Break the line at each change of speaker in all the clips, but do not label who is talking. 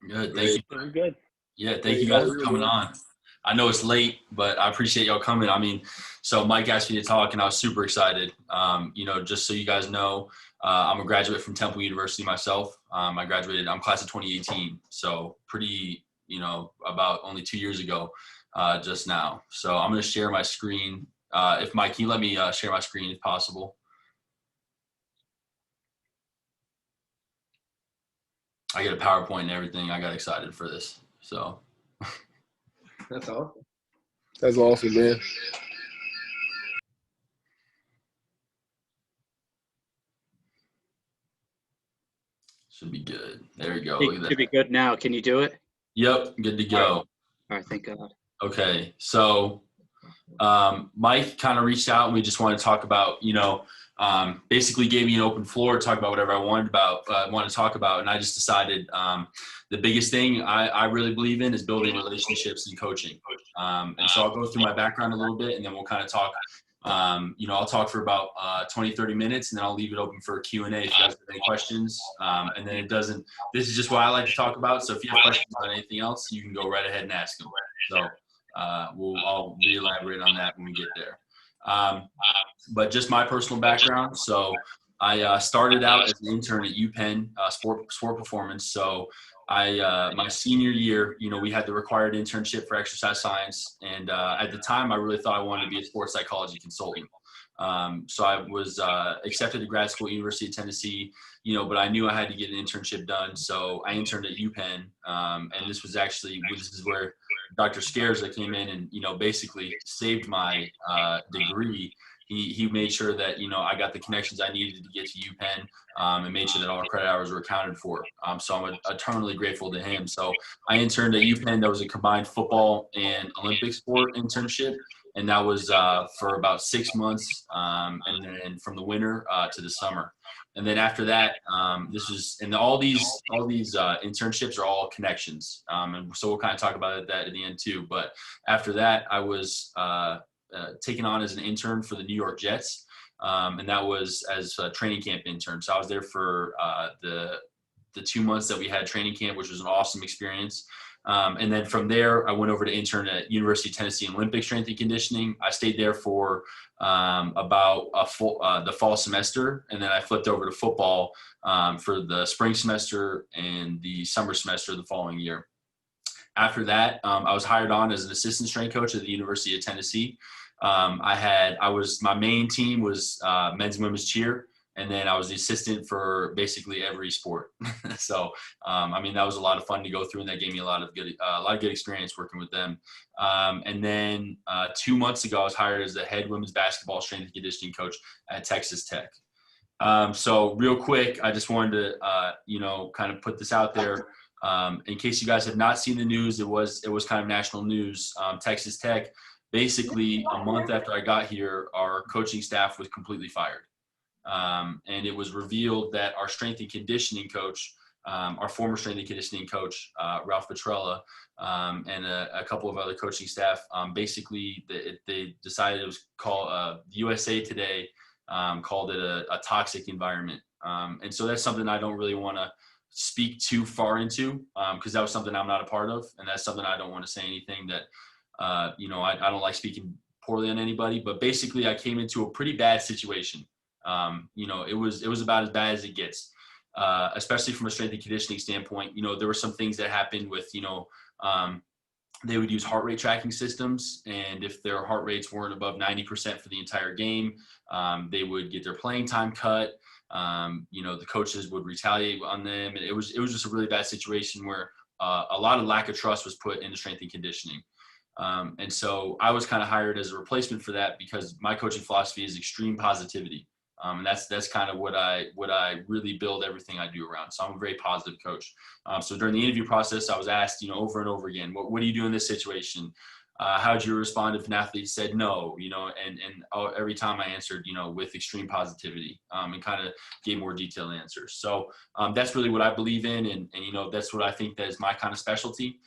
Good. Thank you.
Very good.
Yeah,
There
thank
you
you guys
go.
for coming on. I know it's late, but I appreciate y'all coming. I mean, so Mike asked me to talk, and I was super excited. Just so you guys know, I'm a graduate from Temple University myself. I'm class of 2018, so pretty, about only 2 years ago, just now. So I'm going to share my screen. If Mike, can you let me share my screen if possible? I get a PowerPoint and everything. I got excited for this. So
That's awesome.
That's awesome, man.
should be good. There we go. Look at
It should be
that.
good now. Can you do it?
Yep, good to go.
All right, thank God.
Okay, so Mike kind of reached out and we just wanted to talk about, basically gave me an open floor to talk about whatever I wanted to talk about. And I just decided the biggest thing I really believe in is building relationships and coaching. And so I'll go through my background a little bit and then we'll kind of talk. I'll talk for about 20, 30 minutes and then I'll leave it open for a Q&A if you guys have any questions. And then this is just what I like to talk about. So if you have questions on anything else, you can go right ahead and ask them. So I'll re-elaborate on that when we get there. But just my personal background. So I started out as an intern at UPenn sport performance. So my senior year, we had the required internship for exercise science. And at the time, I really thought I wanted to be a sports psychology consultant. So I was accepted to grad school at University of Tennessee, but I knew I had to get an internship done. So I interned at UPenn. And this is where Dr. Scares that came in and, basically saved my degree. He made sure that, I got the connections I needed to get to UPenn and made sure that all our credit hours were accounted for. So I'm eternally grateful to him. So I interned at UPenn. That was a combined football and Olympic sport internship. And that was for about 6 months, and then from the winter to the summer. And then after that, all these internships are all connections. And so we'll kind of talk about that at the end too. But after that, I was taken on as an intern for the New York Jets. And that was as a training camp intern. So I was there for the 2 months that we had training camp, which was an awesome experience. And then from there, I went over to intern at University of Tennessee in Olympic strength and conditioning. I stayed there for about the fall semester, and then I flipped over to football for the spring semester and the summer semester the following year. After that, I was hired on as an assistant strength coach at the University of Tennessee. My main team was men's and women's cheer. And then I was the assistant for basically every sport. So, that was a lot of fun to go through, and that gave me a lot of good experience working with them. And then 2 months ago, I was hired as the head women's basketball strength and conditioning coach at Texas Tech. So real quick, I just wanted to, kind of put this out there. In case you guys have not seen the news, it was kind of national news. Texas Tech, basically a month after I got here, our coaching staff was completely fired. And it was revealed that our strength and conditioning coach, our former strength and conditioning coach, Ralph Petrella, and a couple of other coaching staff, basically they decided it was called USA Today, called it a toxic environment. And so that's something I don't really want to speak too far into because that was something I'm not a part of. And that's something I don't want to say anything that, I don't like speaking poorly on anybody. But basically I came into a pretty bad situation. It was about as bad as it gets, especially from a strength and conditioning standpoint. There were some things that happened with, they would use heart rate tracking systems. And if their heart rates weren't above 90% for the entire game, they would get their playing time cut. The coaches would retaliate on them. And it was just a really bad situation where a lot of lack of trust was put into strength and conditioning. And so I was kind of hired as a replacement for that because my coaching philosophy is extreme positivity. And that's kind of what I really build everything I do around. So I'm a very positive coach. So during the interview process, I was asked, over and over again, what do you do in this situation? How would you respond if an athlete said no? And every time I answered, with extreme positivity, and kind of gave more detailed answers. So that's really what I believe in, and that's what I think that is my kind of specialty.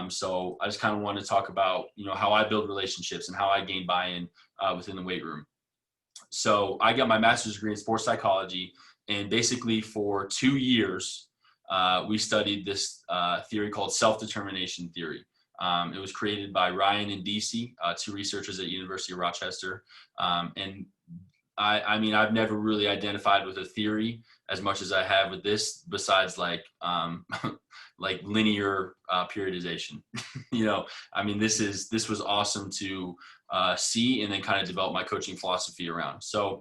So I just kind of want to talk about how I build relationships and how I gain buy-in within the weight room. So I got my master's degree in sports psychology, and basically for 2 years, we studied this theory called self-determination theory. It was created by Ryan and DC, two researchers at University of Rochester. And I mean, I've never really identified with a theory as much as I have with this, besides like linear periodization. I mean, this was awesome to see and then kind of develop my coaching philosophy around. So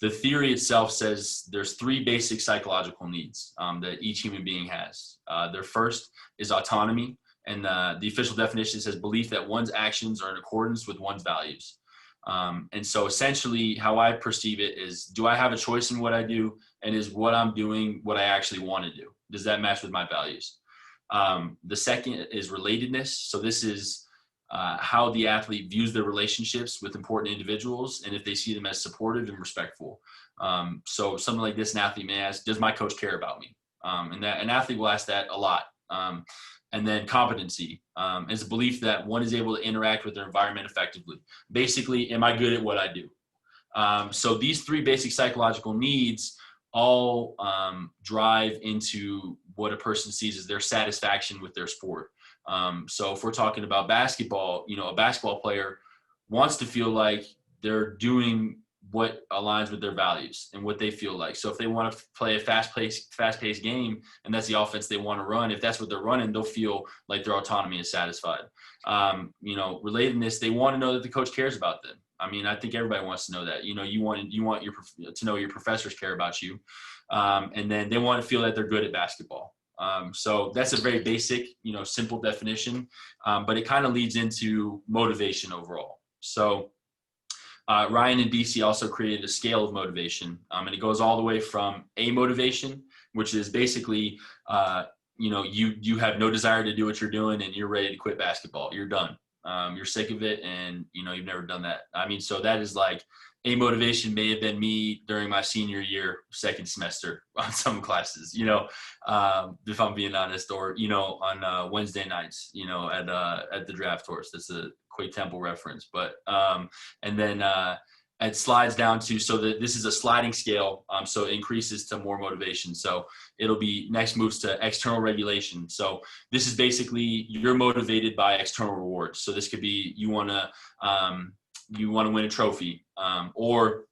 the theory itself says there's three basic psychological needs that each human being has. Their first is autonomy. And the official definition says belief that one's actions are in accordance with one's values. And so essentially how I perceive it is, do I have a choice in what I do? And is what I'm doing what I actually want to do? Does that match with my values? The second is relatedness. So this is how the athlete views their relationships with important individuals and if they see them as supportive and respectful. So something like this, an athlete may ask, does my coach care about me? And that an athlete will ask that a lot. And then competency is a belief that one is able to interact with their environment effectively. Basically, am I good at what I do? So these three basic psychological needs all drive into what a person sees as their satisfaction with their sport. So if we're talking about basketball, a basketball player wants to feel like they're doing what aligns with their values and what they feel like. So if they want to play a fast-paced game and that's the offense they want to run, if that's what they're running, they'll feel like their autonomy is satisfied. Relatedness, they want to know that the coach cares about them. I mean, I think everybody wants to know that. You want to know your professors care about you, and then they want to feel that they're good at basketball. So that's a very basic, simple definition, but it kind of leads into motivation overall. So Ryan and DC also created a scale of motivation, and it goes all the way from A motivation, which is basically, you have no desire to do what you're doing and you're ready to quit basketball. You're done. You're sick of it and, you've never done that. I mean, so that is like A motivation may have been me during my senior year, second semester on some classes, if I'm being honest, or, on Wednesday nights, at the draft horse. That's a Quake Temple reference, but and then it slides down to, so that this is a sliding scale, so it increases to more motivation. So it'll be next moves to external regulation. So this is basically you're motivated by external rewards. So this could be you want to win a trophy, or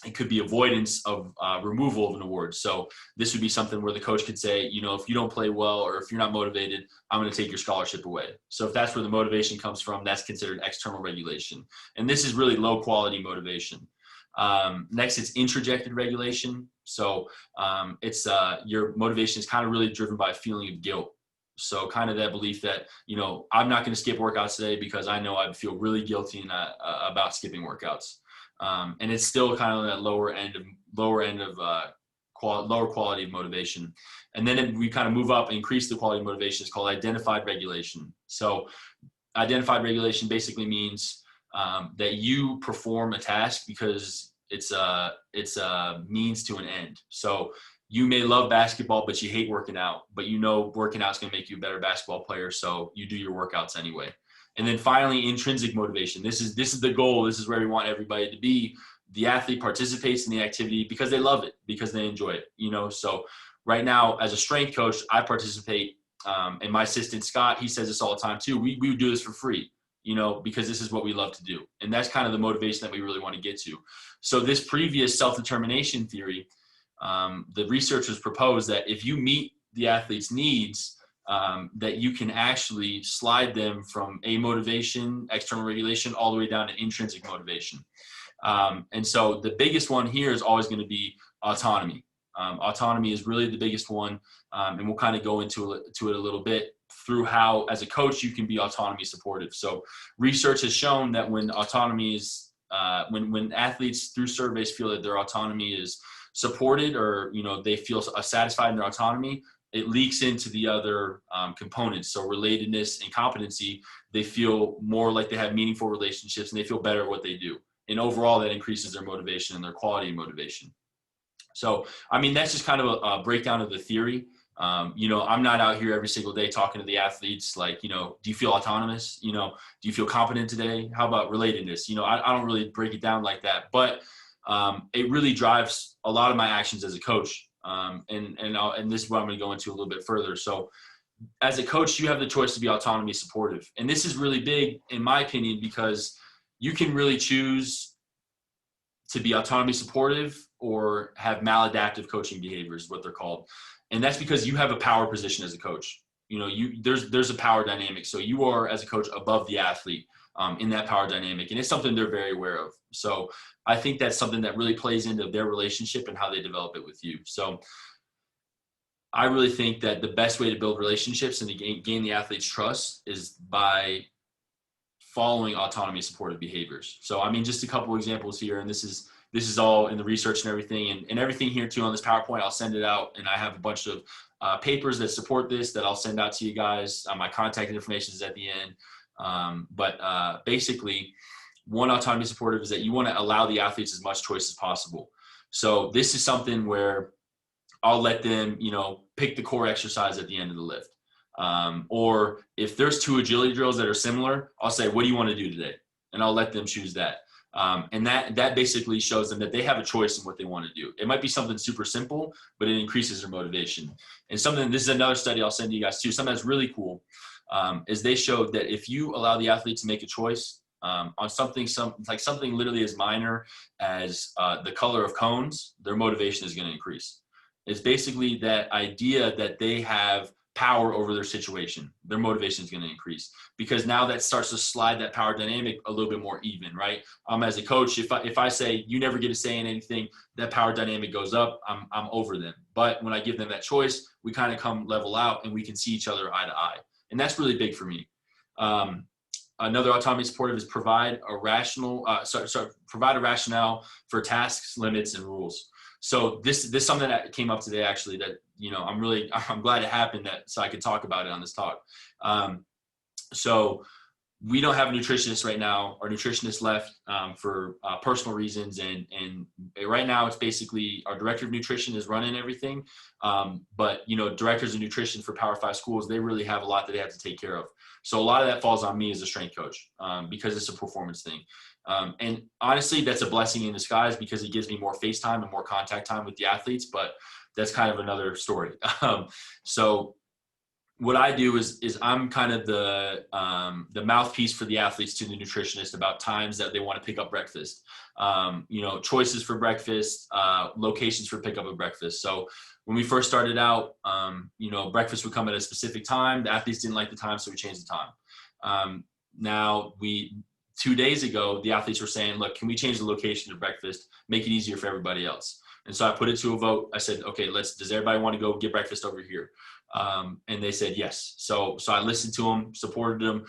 it could be avoidance of removal of an award. So this would be something where the coach could say, if you don't play well or if you're not motivated, I'm going to take your scholarship away. So if that's where the motivation comes from, that's considered external regulation. And this is really low quality motivation. Next, it's introjected regulation. So it's your motivation is kind of really driven by a feeling of guilt. So kind of that belief that, I'm not going to skip workouts today because I know I'd feel really guilty about skipping workouts. And it's still kind of that lower quality of motivation. And then we kind of move up and increase the quality of motivation. It's called identified regulation. So identified regulation basically means that you perform a task because it's a means to an end. So you may love basketball, but you hate working out, but working out is going to make you a better basketball player. So you do your workouts anyway. And then finally, intrinsic motivation. This is the goal. This is where we want everybody to be. The athlete participates in the activity because they love it, because they enjoy it. So right now, as a strength coach, I participate. And my assistant, Scott, he says this all the time too. We do this for free, because this is what we love to do. And that's kind of the motivation that we really want to get to. So this previous self-determination theory, the researchers proposed that if you meet the athlete's needs, that you can actually slide them from A motivation, external regulation, all the way down to intrinsic motivation. And so the biggest one here is always going to be autonomy. Autonomy is really the biggest one. And we'll kind of go into it a little bit through how, as a coach, you can be autonomy supportive. So research has shown that when autonomy is, when athletes through surveys feel that their autonomy is supported, or, they feel satisfied in their autonomy, it leaks into the other components. So relatedness and competency, they feel more like they have meaningful relationships and they feel better at what they do. And overall, that increases their motivation and their quality of motivation. So, I mean, that's just kind of a breakdown of the theory. I'm not out here every single day talking to the athletes like, do you feel autonomous? Do you feel competent today? How about relatedness? I don't really break it down like that, but it really drives a lot of my actions as a coach. And this is what I'm going to go into a little bit further. So as a coach, you have the choice to be autonomy supportive. And this is really big, in my opinion, because you can really choose to be autonomy supportive or have maladaptive coaching behaviors, what they're called. And that's because you have a power position as a coach. There's a power dynamic. So you are, as a coach, above the athlete in that power dynamic. And it's something they're very aware of. So I think that's something that really plays into their relationship and how they develop it with you. So I really think that the best way to build relationships and to gain the athlete's trust is by following autonomy supportive behaviors. So, I mean, just a couple examples here, and this is all in the research and everything, and everything here too on this PowerPoint, I'll send it out, and I have a bunch of papers that support this that I'll send out to you guys. My contact information is at the end. But basically, one autonomy supportive is that you want to allow the athletes as much choice as possible. So this is something where I'll let them, pick the core exercise at the end of the lift. Or if there's 2 agility drills that are similar, I'll say, what do you want to do today? And I'll let them choose that. And that basically shows them that they have a choice in what they want to do. It might be something super simple, but it increases their motivation. And this is another study I'll send to you guys too. Something that's really cool is they showed that if you allow the athlete to make a choice on something literally as minor as the color of cones, their motivation is going to increase. It's basically that idea that they have power over their situation. Their motivation is going to increase because now that starts to slide that power dynamic a little bit more even, right? As a coach, if I say you never get a say in anything, that power dynamic goes up. I'm over them. But when I give them that choice, we kind of come level out and we can see each other eye to eye, and that's really big for me. Another autonomy supportive is provide a rationale for tasks, limits, and rules. So this is something that came up today, actually, that, I'm glad it happened so I could talk about it on this talk. So we don't have a nutritionist right now. Our nutritionist left for personal reasons. And right now it's basically our director of nutrition is running everything. But, directors of nutrition for Power 5 schools, they really have a lot that they have to take care of. So a lot of that falls on me as a strength coach because it's a performance thing. And honestly, that's a blessing in disguise because it gives me more face time and more contact time with the athletes, but that's kind of another story. So what I do is I'm kind of the mouthpiece for the athletes to the nutritionist about times that they want to pick up breakfast, choices for breakfast, locations for pickup of breakfast. So when we first started out, breakfast would come at a specific time. The athletes didn't like the time, so we changed the time. Now 2 days ago, the athletes were saying, look, can we change the location of breakfast, make it easier for everybody else? And so I put it to a vote. I said, okay, does everybody want to go get breakfast over here? And they said yes. So I listened to them, supported them,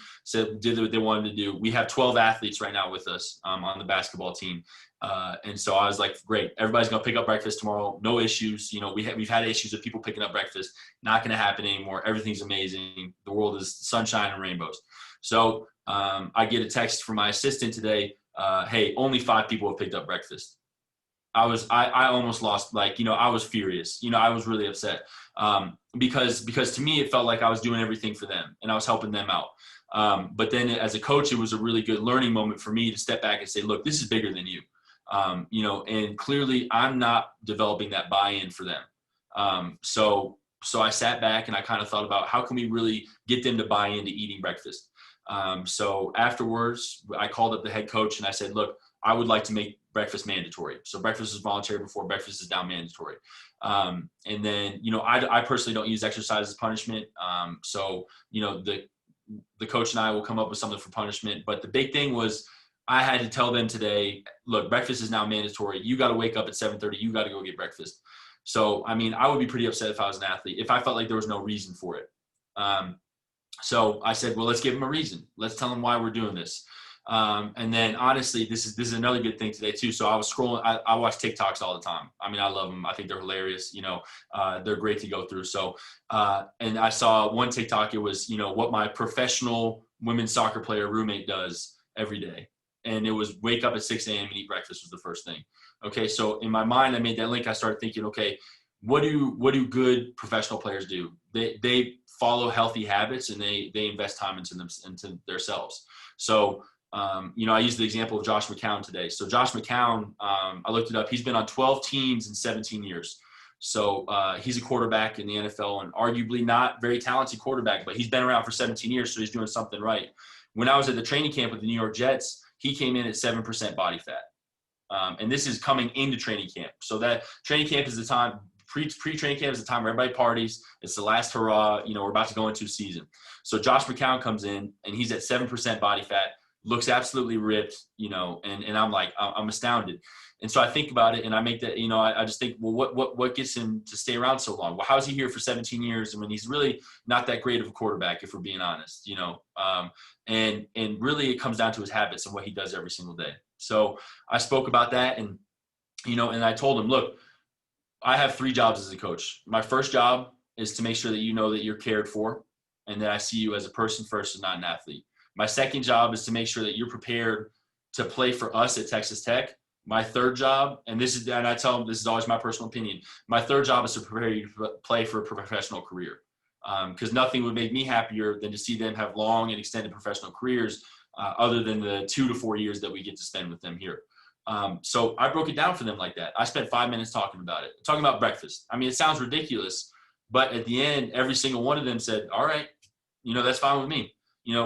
did what they wanted to do. We have 12 athletes right now with us on the basketball team. And so I was like, great, everybody's going to pick up breakfast tomorrow. No issues. We've had issues with people picking up breakfast. Not going to happen anymore. Everything's amazing. The world is sunshine and rainbows. So I get a text from my assistant today. Hey, only 5 people have picked up breakfast. I almost lost, I was furious. I was really upset because to me, it felt like I was doing everything for them and I was helping them out. But then as a coach, it was a really good learning moment for me to step back and say, look, this is bigger than you, and clearly I'm not developing that buy-in for them. So I sat back and I kind of thought about how can we really get them to buy into eating breakfast. So afterwards, I called up the head coach and I said, look, I would like to make breakfast mandatory. So breakfast is voluntary before, breakfast is now mandatory. And then, I personally don't use exercise as punishment. So, the coach and I will come up with something for punishment. But the big thing was I had to tell them today, look, breakfast is now mandatory. You got to wake up at 7:30. You got to go get breakfast. So, I would be pretty upset if I was an athlete, if I felt like there was no reason for it. So I said, well, let's give them a reason. Let's tell them why we're doing this. And then honestly, this is another good thing today too. So I was scrolling, I watch TikToks all the time. I love them. I think they're hilarious. They're great to go through. So, and I saw one TikTok, it was, what my professional women's soccer player roommate does every day. And it was wake up at 6 a.m. and eat breakfast was the first thing. Okay. So in my mind, I made that link. I started thinking, okay, what do good professional players do? They follow healthy habits and they invest time into themselves. So, I used the example of Josh McCown today. So Josh McCown, I looked it up. He's been on 12 teams in 17 years. So he's a quarterback in the NFL and arguably not very talented quarterback, but he's been around for 17 years, so he's doing something right. When I was at the training camp with the New York Jets, he came in at 7% body fat. And this is coming into training camp. So that training camp is the time, pre-training camp is the time where everybody parties. It's the last hurrah. We're about to go into a season. So Josh McCown comes in, and he's at 7% body fat, looks absolutely ripped, and I'm like, I'm astounded. And so I think about it, and I make that, I just think, well, what gets him to stay around so long? Well, how is he here for 17 years? I mean, he's really not that great of a quarterback, if we're being honest, and really it comes down to his habits and what he does every single day. So I spoke about that, and I told him, look, I have 3 jobs as a coach. My first job is to make sure that you know that you're cared for and that I see you as a person first and not an athlete. My second job is to make sure that you're prepared to play for us at Texas Tech. My third job, and I tell them this is always my personal opinion, my third job is to prepare you to play for a professional career. Because nothing would make me happier than to see them have long and extended professional careers other than the 2 to 4 years that we get to spend with them here. So I broke it down for them like that. I spent 5 minutes talking about it, talking about breakfast. I mean, it sounds ridiculous, but at the end, every single one of them said, all right, that's fine with me,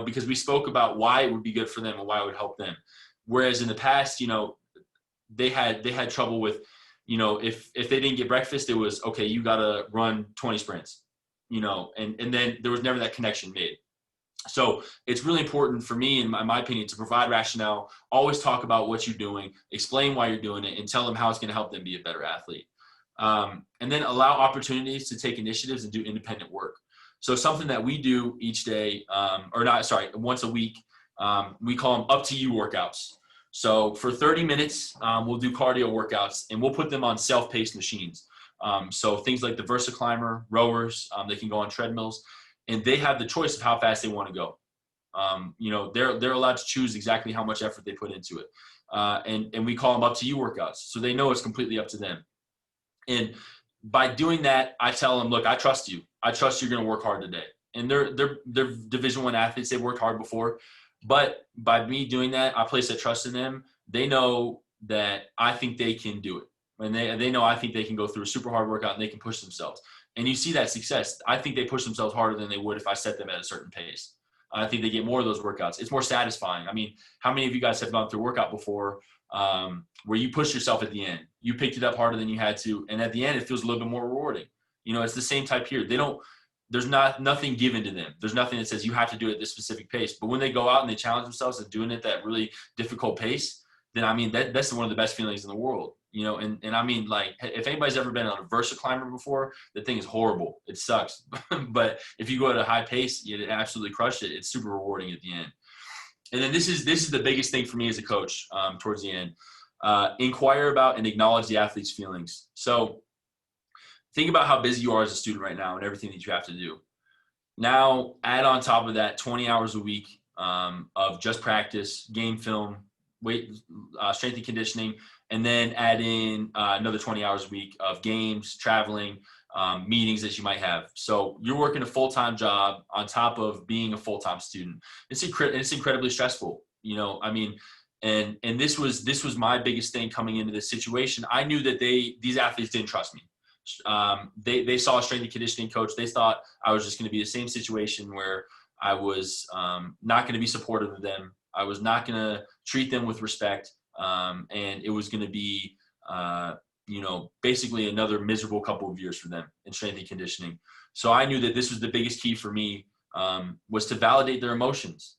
because we spoke about why it would be good for them and why it would help them. Whereas in the past, they had trouble with, if they didn't get breakfast, it was, okay, you got to run 20 sprints, and then there was never that connection made. So it's really important for me, in my opinion, to provide rationale, always talk about what you're doing, explain why you're doing it, and tell them how it's going to help them be a better athlete. And then allow opportunities to take initiatives and do independent work. So something that we do each day, once a week, we call them up to you workouts. So for 30 minutes, we'll do cardio workouts, and we'll put them on self-paced machines. So things like the VersaClimber, rowers, they can go on treadmills, and they have the choice of how fast they want to go. They're allowed to choose exactly how much effort they put into it. And we call them up to you workouts. So they know it's completely up to them. And by doing that, I tell them, look, I trust you. I trust you're going to work hard today. And they're Division I athletes. They've worked hard before. But by me doing that, I place that trust in them. They know that I think they can do it. And they know I think they can go through a super hard workout and they can push themselves. And you see that success. I think they push themselves harder than they would if I set them at a certain pace. I think they get more of those workouts. It's more satisfying. I mean, how many of you guys have gone through a workout before where you pushed yourself at the end? You picked it up harder than you had to. And at the end, it feels a little bit more rewarding. It's the same type here. There's nothing given to them. There's nothing that says you have to do it at this specific pace. But when they go out and they challenge themselves and doing it at that really difficult pace, then I mean, that's one of the best feelings in the world. And I mean, like, if anybody's ever been on a VersaClimber before, the thing is horrible. It sucks. But if you go at a high pace, you absolutely crush it. It's super rewarding at the end. And then this is the biggest thing for me as a coach towards the end. Inquire about and acknowledge the athlete's feelings. So think about how busy you are as a student right now and everything that you have to do. Now, add on top of that 20 hours a week of just practice, game film, weight, strength and conditioning, and then add in another 20 hours a week of games, traveling, meetings that you might have. So you're working a full-time job on top of being a full-time student. It's incredibly stressful, I mean, and this was my biggest thing coming into this situation. I knew that these athletes didn't trust me. They saw a strength and conditioning coach. They thought I was just going to be the same situation where I was not going to be supportive of them. I was not going to treat them with respect. And it was going to be, basically another miserable couple of years for them in strength and conditioning. So I knew that this was the biggest key for me, was to validate their emotions.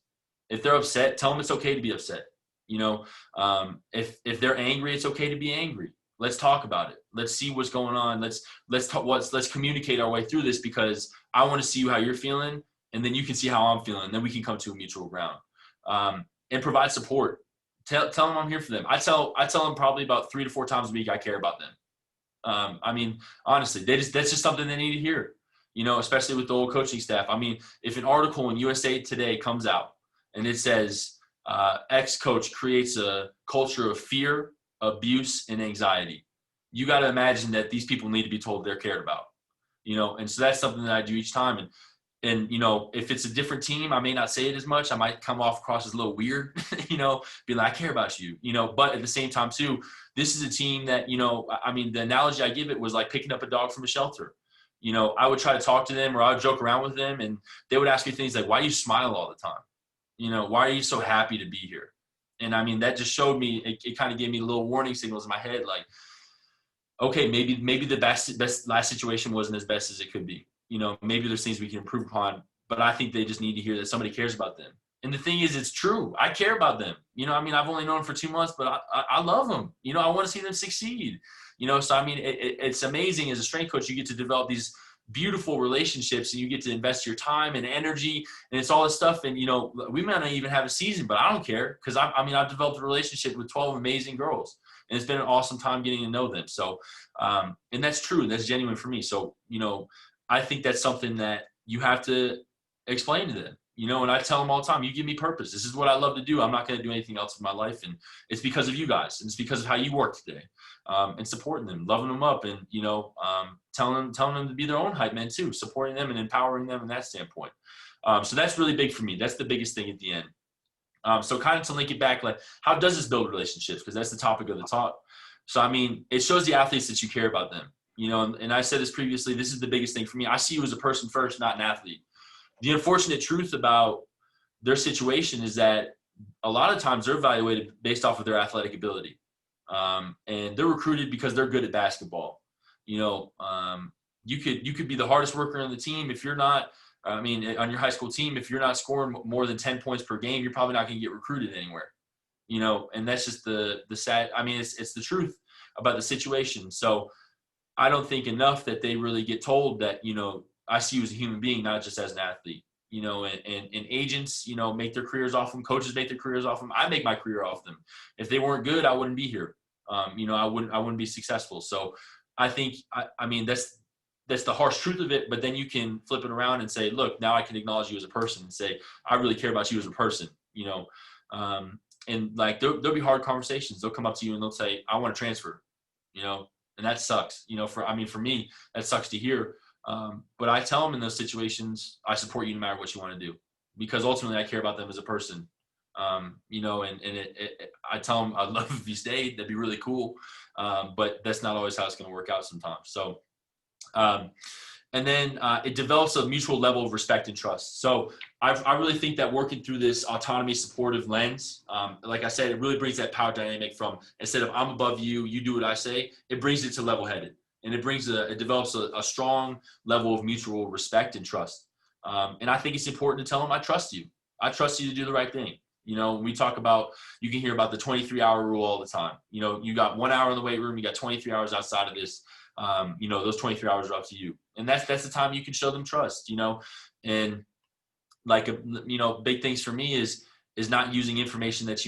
If they're upset, tell them it's okay to be upset. If they're angry, it's okay to be angry. Let's talk about it. Let's see what's going on. Let's communicate our way through this, because I want to see how you're feeling, and then you can see how I'm feeling. And then we can come to a mutual ground, and provide support. Tell them I'm here for them. I tell them probably about 3 to 4 times a week I care about them. I mean, honestly, that's just something they need to hear, especially with the old coaching staff. I mean, if an article in USA Today comes out and it says ex-coach creates a culture of fear, abuse, and anxiety, you got to imagine that these people need to be told they're cared about, and so that's something that I do each time. And And, if it's a different team, I may not say it as much. I might come off across as a little weird, be like, I care about you, but at the same time too, this is a team that, the analogy I give it was like picking up a dog from a shelter. I would try to talk to them or I would joke around with them and they would ask me things like, why do you smile all the time? Why are you so happy to be here? And that just showed me, it kind of gave me little warning signals in my head. Like, okay, maybe the best last situation wasn't as best as it could be. Maybe there's things we can improve upon, but I think they just need to hear that somebody cares about them. And the thing is, it's true. I care about them. I've only known them for 2 months, but I love them. I want to see them succeed. So it's amazing as a strength coach, you get to develop these beautiful relationships and you get to invest your time and energy and it's all this stuff. And, we might not even have a season, but I don't care because I've developed a relationship with 12 amazing girls and it's been an awesome time getting to know them. So, and that's true. And that's genuine for me. So, I think that's something that you have to explain to them, and I tell them all the time, you give me purpose. This is what I love to do. I'm not going to do anything else in my life. And it's because of you guys. And it's because of how you work today, and supporting them, loving them up and, telling them to be their own hype man too, supporting them and empowering them in that standpoint. So that's really big for me. That's the biggest thing at the end. So kind of to link it back, like how does this build relationships? Because that's the topic of the talk. So, it shows the athletes that you care about them. And I said this previously, this is the biggest thing for me. I see you as a person first, not an athlete. The unfortunate truth about their situation is that a lot of times they're evaluated based off of their athletic ability. And they're recruited because they're good at basketball. You could be the hardest worker on the team. If you're not, on your high school team, if you're not scoring more than 10 points per game, you're probably not going to get recruited anywhere. And that's just the sad, it's the truth about the situation. So I don't think enough that they really get told that, I see you as a human being, not just as an athlete, and agents, make their careers off them. Coaches make their careers off them. I make my career off them. If they weren't good, I wouldn't be here. I wouldn't be successful. So I think, that's the harsh truth of it, but then you can flip it around and say, look, now I can acknowledge you as a person and say, I really care about you as a person, and like, there'll be hard conversations. They'll come up to you and they'll say, I want to transfer, and that sucks, for me, that sucks to hear. But I tell them in those situations, I support you no matter what you want to do, because ultimately I care about them as a person. I tell them I'd love if you stayed, that'd be really cool. But that's not always how it's going to work out sometimes. So, and then it develops a mutual level of respect and trust. So I really think that working through this autonomy supportive lens, like I said, it really brings that power dynamic from, instead of I'm above you, you do what I say, it brings it to level headed. And it develops a strong level of mutual respect and trust. And I think it's important to tell them, I trust you. I trust you to do the right thing. We talk about, you can hear about the 23-hour rule all the time. You got 1 hour in the weight room, you got 23 hours outside of this. Those 23 hours are up to you. And that's the time you can show them trust, and like, big things for me is not using information that,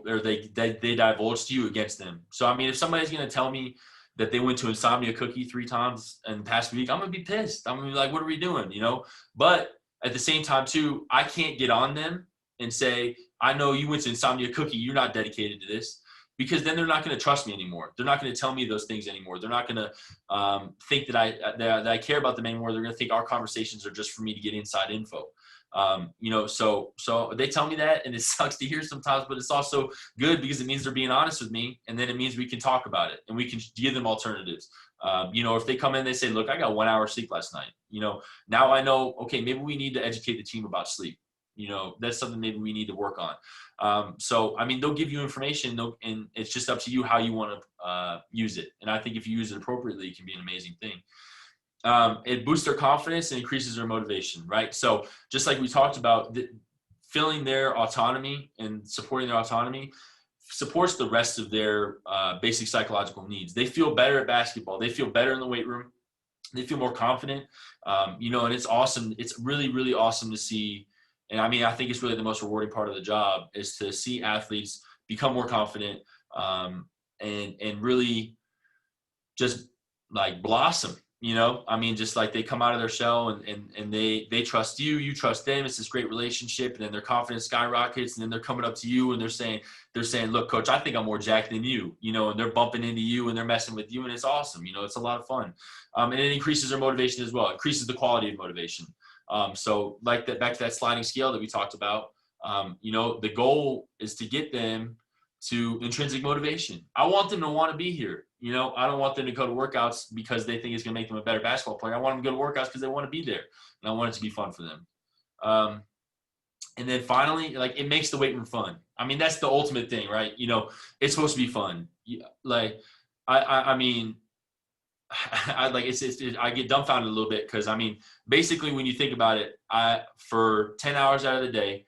or they divulge to you against them. So, if somebody's going to tell me that they went to Insomnia Cookie 3 times in the past week, I'm going to be pissed. I'm going to be like, what are we doing? But at the same time too, I can't get on them and say, I know you went to Insomnia Cookie, you're not dedicated to this, because then they're not going to trust me anymore. They're not going to tell me those things anymore. They're not going to think that I care about them anymore. They're going to think our conversations are just for me to get inside info. So they tell me that, and it sucks to hear sometimes, but it's also good because it means they're being honest with me, and then it means we can talk about it and we can give them alternatives. If they come in, they say, look, I got 1 hour sleep last night. Now I know, okay, maybe we need to educate the team about sleep. That's something maybe we need to work on. So, they'll give you information, and it's just up to you how you want to use it. And I think if you use it appropriately, it can be an amazing thing. It boosts their confidence and increases their motivation, right? So just like we talked about, filling their autonomy and supporting their autonomy supports the rest of their basic psychological needs. They feel better at basketball. They feel better in the weight room. They feel more confident, and it's awesome. It's really, really awesome to see. And I think it's really the most rewarding part of the job is to see athletes become more confident, and really just like blossom, just like they come out of their shell and they trust you, you trust them. It's this great relationship, and then their confidence skyrockets, and then they're coming up to you and they're saying, look, coach, I think I'm more jacked than you, and they're bumping into you and they're messing with you, and it's awesome. It's a lot of fun. And it increases their motivation as well. It increases the quality of motivation. So like that, back to that sliding scale that we talked about, the goal is to get them to intrinsic motivation. I want them to want to be here. I don't want them to go to workouts because they think it's going to make them a better basketball player. I want them to go to workouts because they want to be there, and I want it to be fun for them. And then finally, like, it makes the weight room fun. I mean, that's the ultimate thing, right? It's supposed to be fun. Like, I mean, I get dumbfounded a little bit because, I mean, basically when you think about it, for 10 hours out of the day,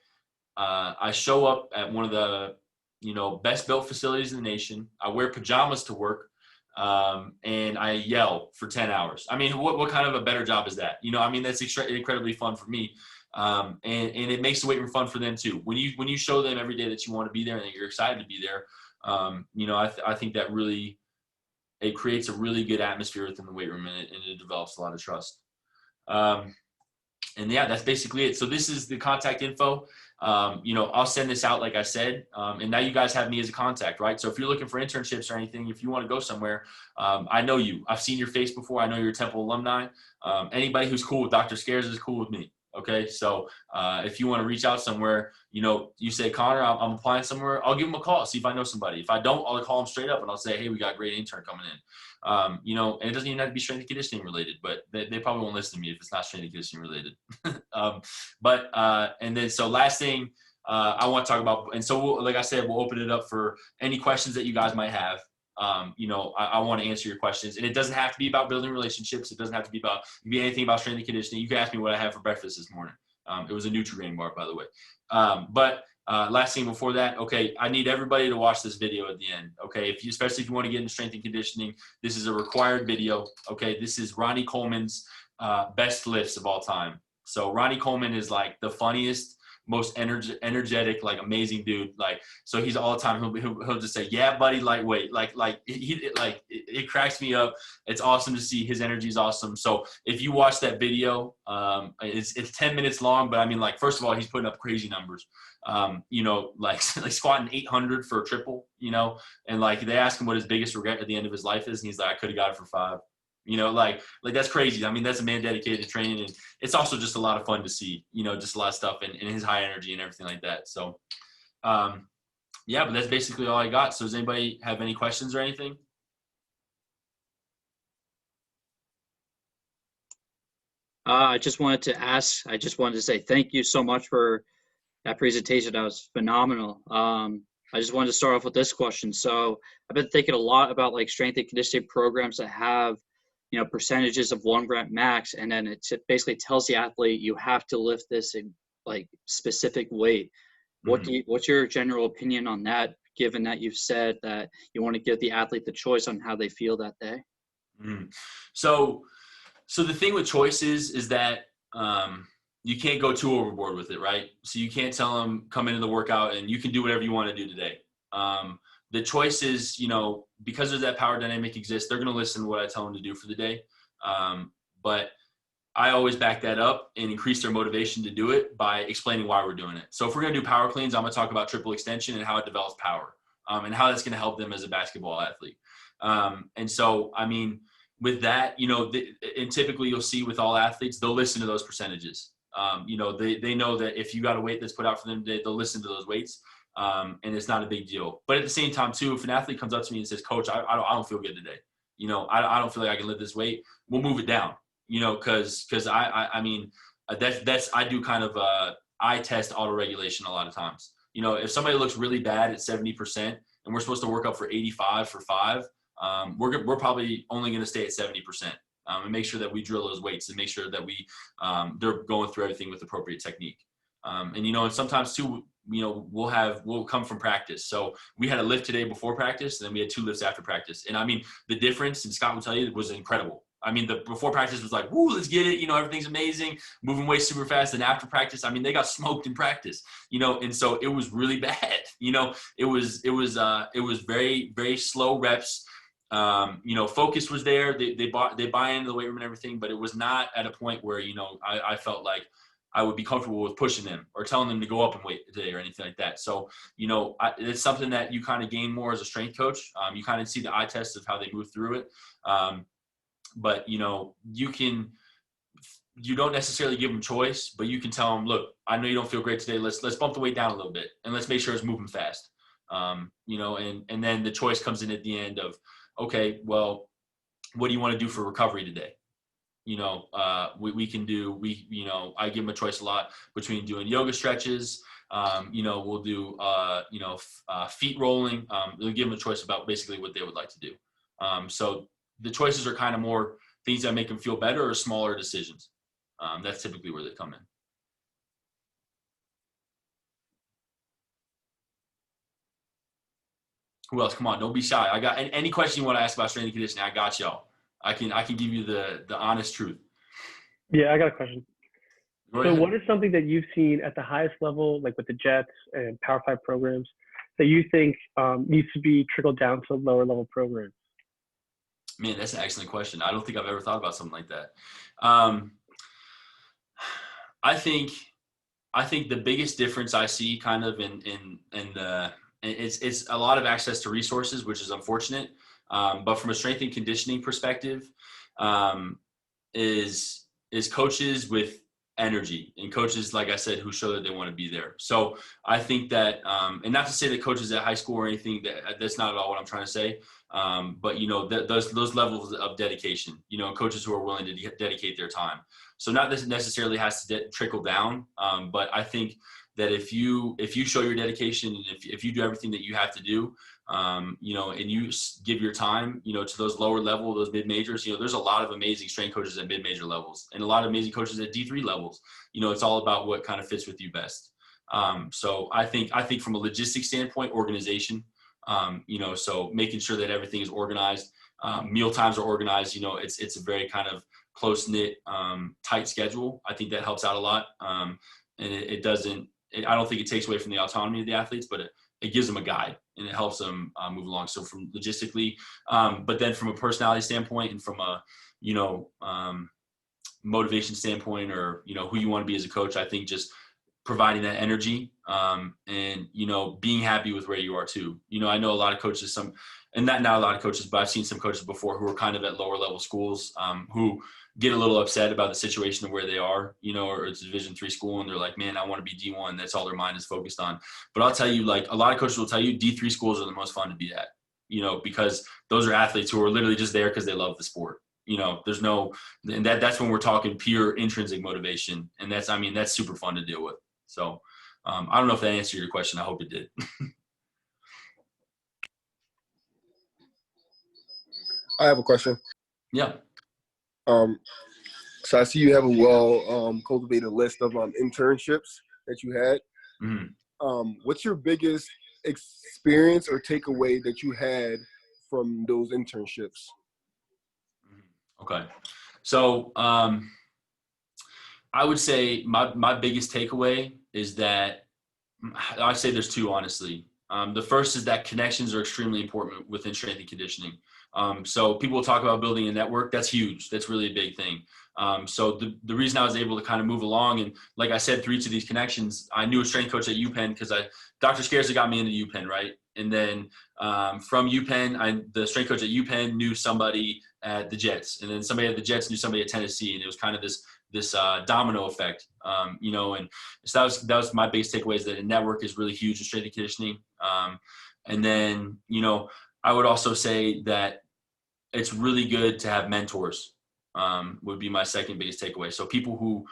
I show up at one of the, best built facilities in the nation. I wear pajamas to work, and I yell for 10 hours. I mean, what kind of a better job is that? I mean, that's incredibly fun for me. And it makes the weight room fun for them too. When you show them every day that you want to be there and that you're excited to be there, I think that really, it creates a really good atmosphere within the weight room, and it develops a lot of trust. And yeah, that's basically it. So this is the contact info. I'll send this out, like I said, and now you guys have me as a contact, right? So if you're looking for internships or anything, if you want to go somewhere, I know you. I've seen your face before. I know you're a Temple alumni. Anybody who's cool with Dr. Scares is cool with me. Okay, so if you want to reach out somewhere, you say, Connor, I'm applying somewhere, I'll give them a call, see if I know somebody. If I don't, I'll call them straight up and I'll say, hey, we got a great intern coming in. And it doesn't even have to be strength and conditioning related, but they probably won't listen to me if it's not strength and conditioning related. And then, so last thing I want to talk about, and so like I said, we'll open it up for any questions that you guys might have. I want to answer your questions, and it doesn't have to be about building relationships. It doesn't have to be anything about strength and conditioning. You can ask me what I had for breakfast this morning. It was a Nutri-Grain bar, by the way. But last thing before that, okay, I need everybody to watch this video at the end. Okay, especially if you want to get into strength and conditioning, this is a required video. Okay, this is Ronnie Coleman's best lifts of all time. So Ronnie Coleman is like the funniest, most energetic, like amazing dude. Like, so he's all the time. He'll just say, "Yeah, buddy, lightweight." It cracks me up. It's awesome to see. His energy is awesome. So if you watch that video, it's 10 minutes long, but I mean, like, first of all, he's putting up crazy numbers. Like squatting 800 for a triple. And like they ask him what his biggest regret at the end of his life is, and he's like, "I could have got it for 5." Like that's crazy. I mean, that's a man dedicated to training, and it's also just a lot of fun to see, just a lot of stuff and his high energy and everything like that. So, yeah, but that's basically all I got. So does anybody have any questions or anything?
I just wanted to say thank you so much for that presentation. That was phenomenal. I just wanted to start off with this question. So I've been thinking a lot about like strength and conditioning programs that have, percentages of 1 rep max, and then it basically tells the athlete you have to lift this in like specific weight. What's your general opinion on that, given that you've said that you want to give the athlete the choice on how they feel that day?
So the thing with choice is that you can't go too overboard with it, right? So you can't tell them come into the workout and you can do whatever you want to do today. The choice is, because there's that power dynamic exists, they're going to listen to what I tell them to do for the day. But I always back that up and increase their motivation to do it by explaining why we're doing it. So if we're going to do power cleans, I'm going to talk about triple extension and how it develops power, and how that's going to help them as a basketball athlete. And so, I mean, with that, and typically you'll see with all athletes, they'll listen to those percentages. They know that if you got a weight that's put out for them today, they'll listen to those weights. And it's not a big deal. But at the same time, too, if an athlete comes up to me and says, "Coach, I don't feel good today. I don't feel like I can lift this weight," we'll move it down. Because I mean, I do kind of eye test auto regulation a lot of times. If somebody looks really bad at 70% and we're supposed to work up for 85 for 5, we're probably only going to stay at 70%. And make sure that we drill those weights and make sure that they're going through everything with appropriate technique. And sometimes too, we'll come from practice. So we had a lift today before practice, and then we had 2 lifts after practice. And I mean, the difference, and Scott will tell you, was incredible. I mean, the before practice was like, woo, let's get it. everything's amazing, moving weights super fast. And after practice, I mean, they got smoked in practice, and so it was really bad. It was very, very slow reps. Focus was there. They buy into the weight room and everything, but it was not at a point where, I felt like I would be comfortable with pushing them or telling them to go up and weight today or anything like that. So, it's something that you kind of gain more as a strength coach. You kind of see the eye test of how they move through it. But you can you don't necessarily give them choice, but you can tell them, look, I know you don't feel great today. Let's bump the weight down a little bit and let's make sure it's moving fast. And then the choice comes in at the end of, okay, well, what do you want to do for recovery today? We can do, I give them a choice a lot between doing yoga stretches. We'll do, feet rolling. We'll give them a choice about basically what they would like to do. So the choices are kind of more things that make them feel better or smaller decisions. That's typically where they come in. Who else? Come on, don't be shy. I got any question you want to ask about strength and conditioning. I got y'all. I can give you the honest truth.
Yeah, I got a question.
Go
So
ahead.
what is something that you've seen at the highest level, like with the Jets and Power 5 programs, that you think needs to be trickled down to lower level programs?
Man, that's an excellent question. I don't think I've ever thought about something like that. I think the biggest difference I see kind of in the it's a lot of access to resources, which is unfortunate. But from a strength and conditioning perspective, is coaches with energy and coaches, like I said, who show that they want to be there. So I think that, and not to say that coaches at high school or anything, that's not at all what I'm trying to say. But those levels of dedication, coaches who are willing to dedicate their time. So not that it necessarily has to trickle down. But I think that if you show your dedication and if you do everything that you have to do, and you give your time, to those lower level, those mid majors, there's a lot of amazing strength coaches at mid major levels and a lot of amazing coaches at D3 levels. It's all about what kind of fits with you best. So I think from a logistics standpoint, organization, so making sure that everything is organized, meal times are organized, it's a very kind of close knit, tight schedule. I think that helps out a lot. And I don't think it takes away from the autonomy of the athletes, but it gives them a guide and it helps them move along. So from logistically, but then from a personality standpoint and from a, motivation standpoint or, who you want to be as a coach, I think just providing that energy and, being happy with where you are too. I know a lot of coaches, not a lot of coaches, but I've seen some coaches before who are kind of at lower level schools who get a little upset about the situation of where they are, or it's a Division III school and they're like, man, I want to be D1. That's all their mind is focused on. But I'll tell you, like a lot of coaches will tell you D3 schools are the most fun to be at, because those are athletes who are literally just there because they love the sport. There's no, and that's when we're talking pure intrinsic motivation. And that's super fun to deal with. So I don't know if that answered your question. I hope it did.
I have a question.
Yeah.
So I see you have a cultivated list of internships that you had.
Mm-hmm.
What's your biggest experience or takeaway that you had from those internships?
Okay. So I would say my biggest takeaway is that I say there's two, honestly. The first is that connections are extremely important within strength and conditioning. So people will talk about building a network. That's huge. That's really a big thing. So the reason I was able to kind of move along, and like I said, through each of these connections, I knew a strength coach at UPenn because Dr. Scarza got me into UPenn, right? And then from UPenn, the strength coach at UPenn knew somebody at the Jets, and then somebody at the Jets knew somebody at Tennessee, and it was kind of this domino effect, and so that was my biggest takeaway, is that a network is really huge in strength and conditioning. And then, I would also say that it's really good to have mentors, would be my second biggest takeaway. So people who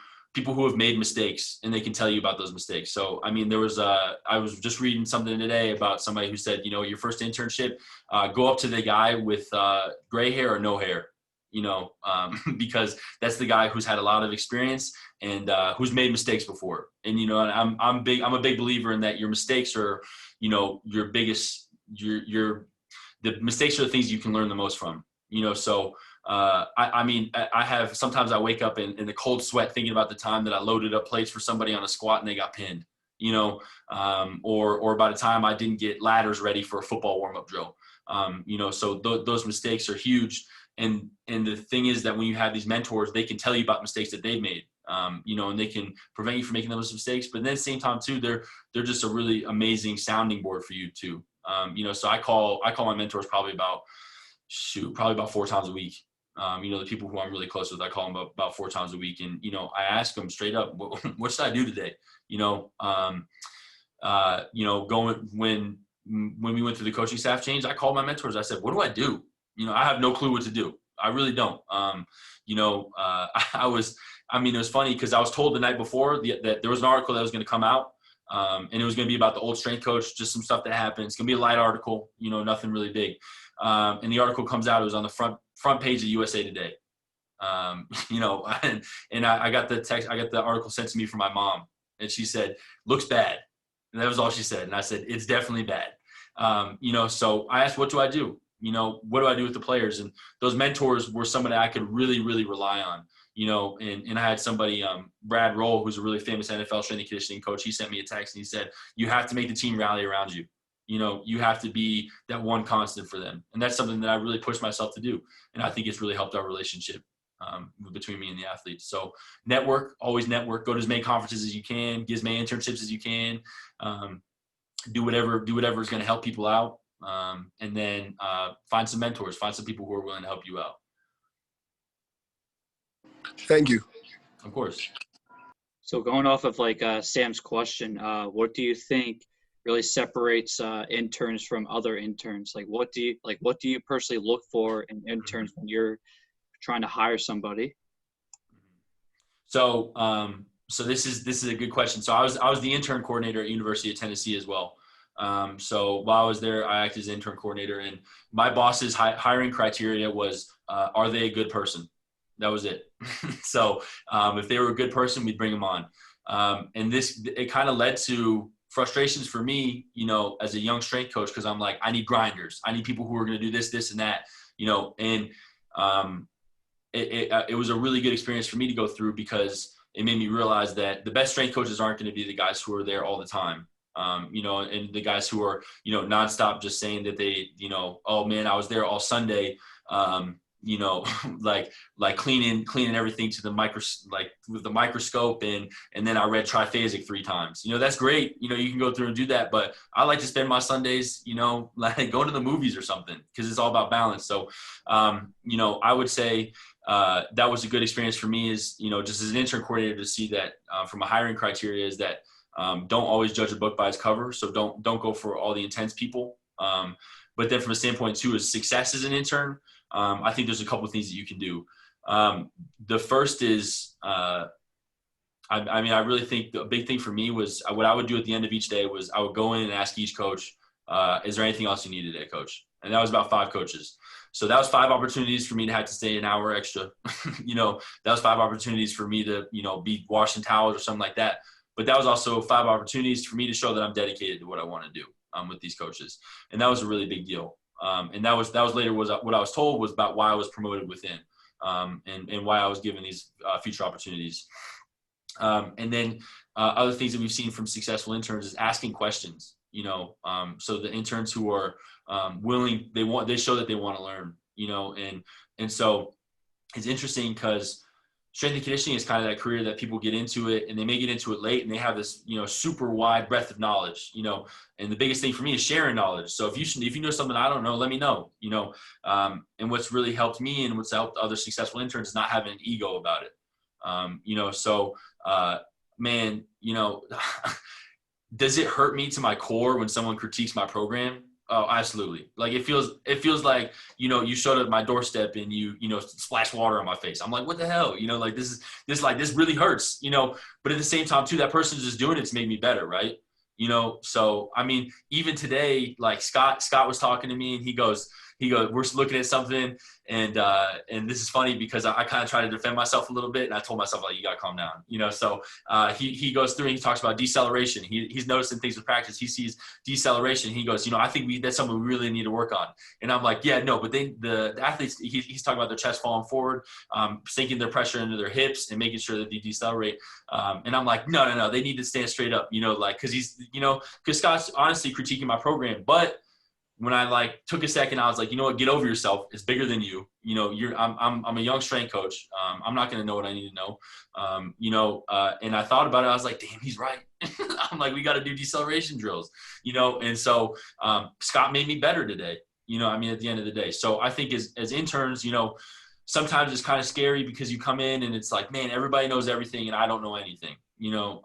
have made mistakes and they can tell you about those mistakes. So, I was just reading something today about somebody who said, your first internship, go up to the guy with gray hair or no hair, because that's the guy who's had a lot of experience and who's made mistakes before. And, I'm a big believer in that your mistakes are, your biggest, the mistakes are the things you can learn the most from, so I have, sometimes I wake up in the cold sweat thinking about the time that I loaded up plates for somebody on a squat and they got pinned, or by the time I didn't get ladders ready for a football warm-up drill, so those mistakes are huge. And the thing is that when you have these mentors, they can tell you about mistakes that they've made, and they can prevent you from making those mistakes. But then at the same time too, they're just a really amazing sounding board for you too. So I call my mentors probably about 4 times a week. The people who I'm really close with, I call them about 4 times a week. And, I ask them straight up, what should I do today? Going when we went through the coaching staff change, I called my mentors. I said, what do I do? I have no clue what to do. I really don't. It was funny because I was told the night before that there was an article that was going to come out. And it was going to be about the old strength coach, just some stuff that happened. It's going to be a light article, nothing really big. And the article comes out. It was on the front page of USA Today. And I got the text. I got the article sent to me from my mom, and she said, "Looks bad." And that was all she said. And I said, "It's definitely bad." So I asked, "What do I do? What do I do with the players?" And those mentors were somebody I could really, really rely on. And I had somebody, Brad Roll, who's a really famous NFL strength and conditioning coach. He sent me a text and he said, "You have to make the team rally around you. You have to be that one constant for them." And that's something that I really pushed myself to do. And I think it's really helped our relationship between me and the athletes. So always network, go to as many conferences as you can, get as many internships as you can, do whatever is going to help people out. And then find some mentors, find some people who are willing to help you out.
Thank you.
Of course.
So going off of Sam's question, what do you think really separates interns from other interns? What do you personally look for in interns when you're trying to hire somebody?
So this is a good question. So I was the intern coordinator at University of Tennessee as well. So while I was there, I acted as intern coordinator, and my boss's hiring criteria was, are they a good person? That was it. So if they were a good person, we'd bring them on. And it kind of led to frustrations for me, as a young strength coach, because I'm like, I need grinders. I need people who are going to do this, and that, and it was a really good experience for me to go through, because it made me realize that the best strength coaches aren't going to be the guys who are there all the time. And the guys who are, nonstop just saying that they, oh man, I was there all Sunday, like cleaning everything to the with the microscope, and then I read triphasic 3 times. That's great. You can go through and do that, but I like to spend my Sundays, like going to the movies or something, because it's all about balance. So, I would say that was a good experience for me, is, just as an intern coordinator, to see that from a hiring criteria is that don't always judge a book by its cover. So don't go for all the intense people. But then from a standpoint too, is success as an intern. I think there's a couple of things that you can do. The first is, I really think the big thing for me was what I would do at the end of each day was I would go in and ask each coach, is there anything else you need today, coach? And that was about 5 coaches. So that was 5 opportunities for me to have to stay an hour extra. That was 5 opportunities for me to, be washing towels or something like that. But that was also 5 opportunities for me to show that I'm dedicated to what I want to do with these coaches. And that was a really big deal. And that was later what I was told was about why I was promoted within, and why I was given these future opportunities. And then other things that we've seen from successful interns is asking questions. So the interns who are willing, they show that they want to learn. And so it's interesting because strength and conditioning is kind of that career that people get into it, and they may get into it late, and they have this, super wide breadth of knowledge, and the biggest thing for me is sharing knowledge. So if you know something I don't know, let me know, and what's really helped me and what's helped other successful interns is not having an ego about it. Man, does it hurt me to my core when someone critiques my program? Oh, absolutely. Like it feels like, you showed up at my doorstep and you splash water on my face. I'm like, what the hell? Like this really hurts, but at the same time too, that person's just doing it to make me better. Right. So, even today, like Scott was talking to me and he goes, we're looking at something, and this is funny because I kind of try to defend myself a little bit, and I told myself, like, you got to calm down, so he goes through and he talks about deceleration. He's noticing things with practice. He sees deceleration. He goes, I think that's something we really need to work on. And I'm like, yeah, no, but the athletes, he's talking about their chest falling forward, sinking their pressure into their hips and making sure that they decelerate. And I'm like, no, they need to stand straight up, because Scott's honestly critiquing my program, but when I took a second, I was like, you know what, get over yourself. It's bigger than you. I'm a young strength coach. I'm not going to know what I need to know. And I thought about it. I was like, damn, he's right. I'm like, we got to do deceleration drills, and so Scott made me better today, at the end of the day. So I think as interns, sometimes it's kind of scary because you come in and it's like, man, everybody knows everything and I don't know anything, you know,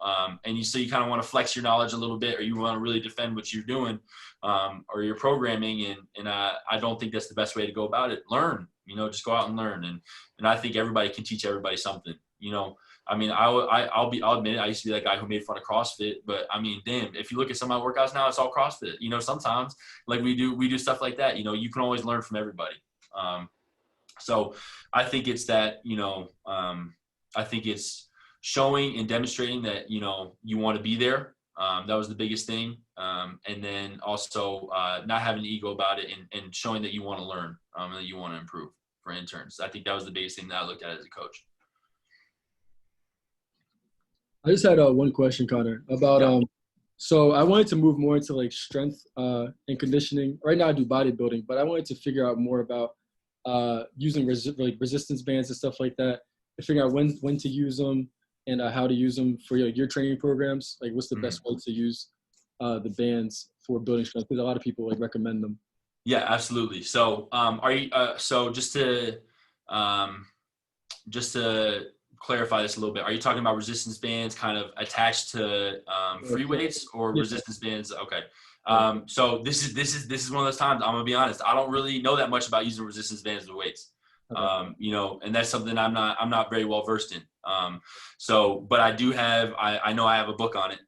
so you kind of want to flex your knowledge a little bit, or you want to really defend what you're doing, or your programming. And I don't think that's the best way to go about it. Learn, you know, just go out and learn. And I think everybody can teach everybody something, you know. I mean, I'll admit it. I used to be that guy who made fun of CrossFit, but I mean, damn, if you look at some of my workouts now, it's all CrossFit. You know, sometimes like we do stuff like that. You know, you can always learn from everybody. So I think it's that, you know, I think it's showing and demonstrating that, you know, you want to be there. That was the biggest thing. And then also not having an ego about it, and showing that you want to learn, and that you want to improve for interns. I think that was the biggest thing that I looked at as a coach.
I just had one question, Connor, about so I wanted to move more into like strength and conditioning. Right now I do bodybuilding, but I wanted to figure out more about using like resistance bands and stuff like that, and figure out when to use them and how to use them for your training programs. Like, what's the best way to use the bands for building strength? Because a lot of people like recommend them.
Yeah, absolutely. So are you so just to clarify this a little bit, are you talking about resistance bands kind of attached to free weights, or resistance bands? Okay. So this is one of those times, I'm gonna be honest, I don't really know that much about using resistance bands with weights. You know, and that's something I'm not very well versed in. But I do have, I know I have a book on it.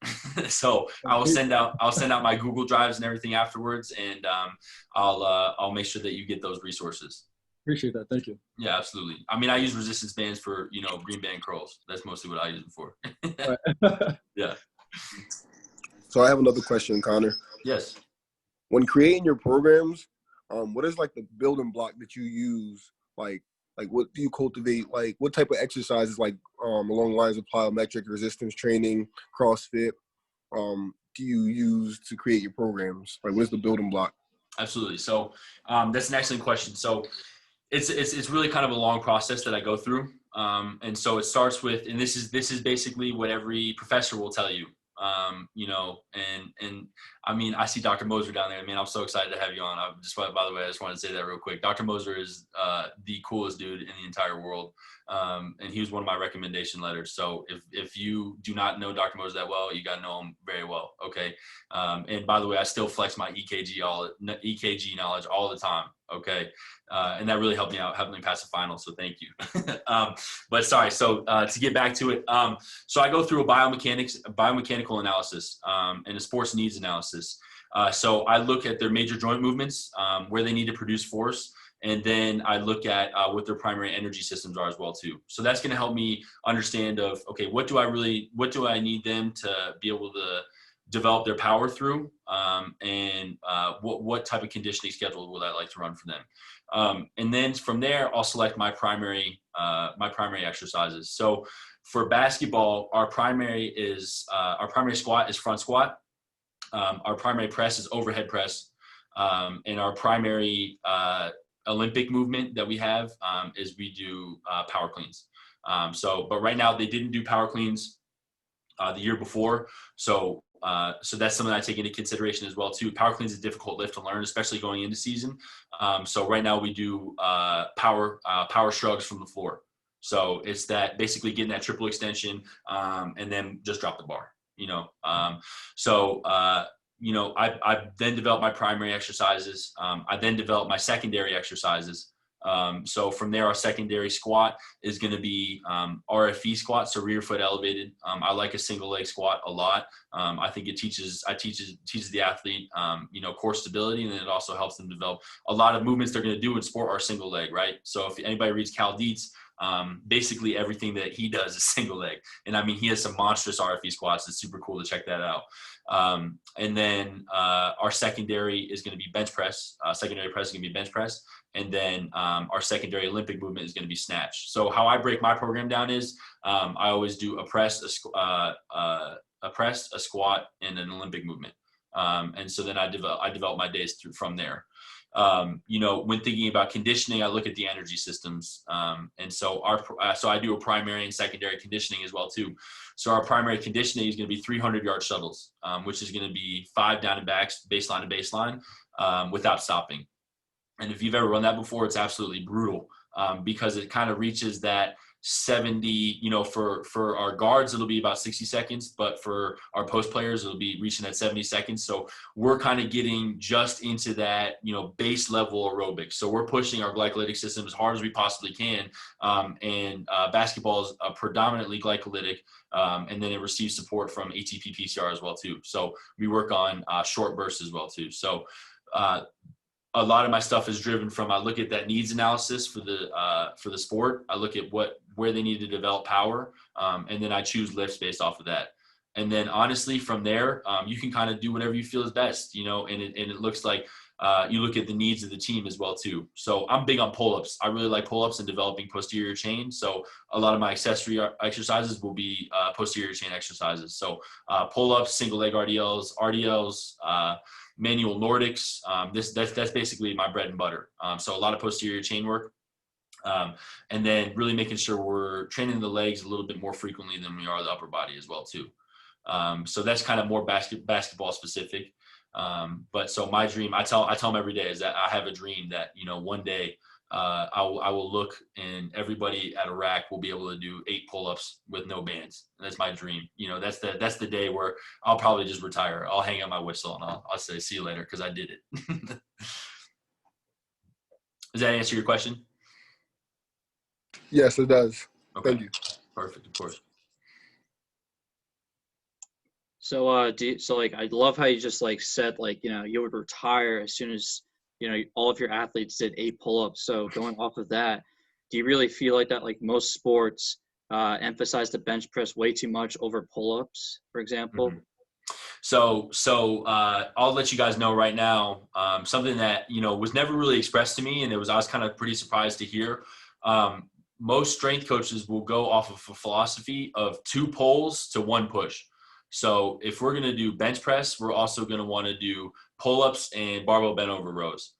So I'll send out my Google Drives and everything afterwards, and I'll make sure that you get those resources.
Appreciate that. Thank you.
Yeah, absolutely. I mean, I use resistance bands for, you know, green band curls. That's mostly what I use them for. Yeah.
So I have another question, Connor.
Yes.
When creating your programs, what is like the building block that you use? Like what do you cultivate? Like, what type of exercises, like along the lines of plyometric, resistance training, CrossFit, do you use to create your programs? Like, what is the building block?
Absolutely. So that's an excellent question. So it's really kind of a long process that I go through. And so it starts with, and this is basically what every professor will tell you. You know, and I mean, I see Dr. Moser down there. I mean, I'm so excited to have you on. By the way, I just wanted to say that real quick. Dr. Moser is the coolest dude in the entire world. And he was one of my recommendation letters. So if you do not know Dr. Moser that well, you got to know him very well. Okay. And by the way, I still flex my EKG knowledge all the time. Okay. And that really helped me out, helped me pass the final. So thank you. But sorry. So to get back to it. So I go through a biomechanical analysis and a sports needs analysis. So I look at their major joint movements, where they need to produce force. And then I look at what their primary energy systems are as well too. So that's going to help me understand of, okay, what do I need them to be able to develop their power through, and what type of conditioning schedule would I like to run for them. And then from there, I'll select my primary exercises. So for basketball, our primary squat is front squat. Our primary press is overhead press. And our primary Olympic movement that we have is we do power cleans. But right now they didn't do power cleans the year before. So that's something I take into consideration as well too. Power cleans is a difficult lift to learn, especially going into season. So right now we do power shrugs from the floor. So it's that basically getting that triple extension and then just drop the bar, you know. You know, I then develop my primary exercises. I then develop my secondary exercises. So from there, our secondary squat is going to be RFE squat, so rear foot elevated. I like a single leg squat a lot. I think it teaches the athlete, you know, core stability, and then it also helps them develop a lot of movements they're going to do in sport are single leg, right? So if anybody reads Cal Dietz, basically everything that he does is single leg. And I mean, he has some monstrous RFE squats. It's super cool to check that out. And then our secondary is going to be bench press. Secondary press is going to be bench press. And then our secondary Olympic movement is going to be snatch. So how I break my program down is I always do a press, a squat, and an Olympic movement. And so then I develop my days from there. You know, when thinking about conditioning, I look at the energy systems. And so so I do a primary and secondary conditioning as well too. So our primary conditioning is going to be 300-yard shuttles, which is going to be 5 down and backs, baseline to baseline, without stopping. And if you've ever run that before, it's absolutely brutal. because it kind of reaches that 70, you know, for our guards, it'll be about 60 seconds, but for our post players, it'll be reaching that 70 seconds. So we're kind of getting just into that, you know, base level aerobics. So we're pushing our glycolytic system as hard as we possibly can. Basketball is predominantly glycolytic. And then it receives support from ATP PCR as well too. So we work on short bursts as well too. So a lot of my stuff is driven from, I look at that needs analysis for the sport. I look at where they need to develop power, and then I choose lifts based off of that. And then honestly, from there, you can kind of do whatever you feel is best, you know. And it looks like you look at the needs of the team as well too. So I'm big on pull-ups. I really like pull-ups and developing posterior chain. So a lot of my accessory exercises will be posterior chain exercises. So pull-ups, single leg RDLs, manual Nordics. That's basically my bread and butter. So a lot of posterior chain work. And then really making sure we're training the legs a little bit more frequently than we are the upper body as well too. So that's kind of more basketball specific. But so my dream, I tell them every day, is that I have a dream that, you know, one day I will look and everybody at a rack will be able to do 8 pull-ups with no bands. And that's my dream. You know, that's the day where I'll probably just retire. I'll hang out my whistle and I'll say, see you later, because I did it. Does that answer your question?
Yes, it does.
Okay.
Thank you.
Perfect, of course.
So, like, I love how you just like said, like, you know, you would retire as soon as, you know, all of your athletes did 8 pull-ups. So going off of that, do you really feel like that, like most sports emphasize the bench press way too much over pull-ups, for example?
Mm-hmm. So I'll let you guys know right now, something that, you know, was never really expressed to me, and I was kind of pretty surprised to hear. Most strength coaches will go off of a philosophy of 2 pulls to 1 push. So if we're going to do bench press, we're also going to want to do pull-ups and barbell bent over rows.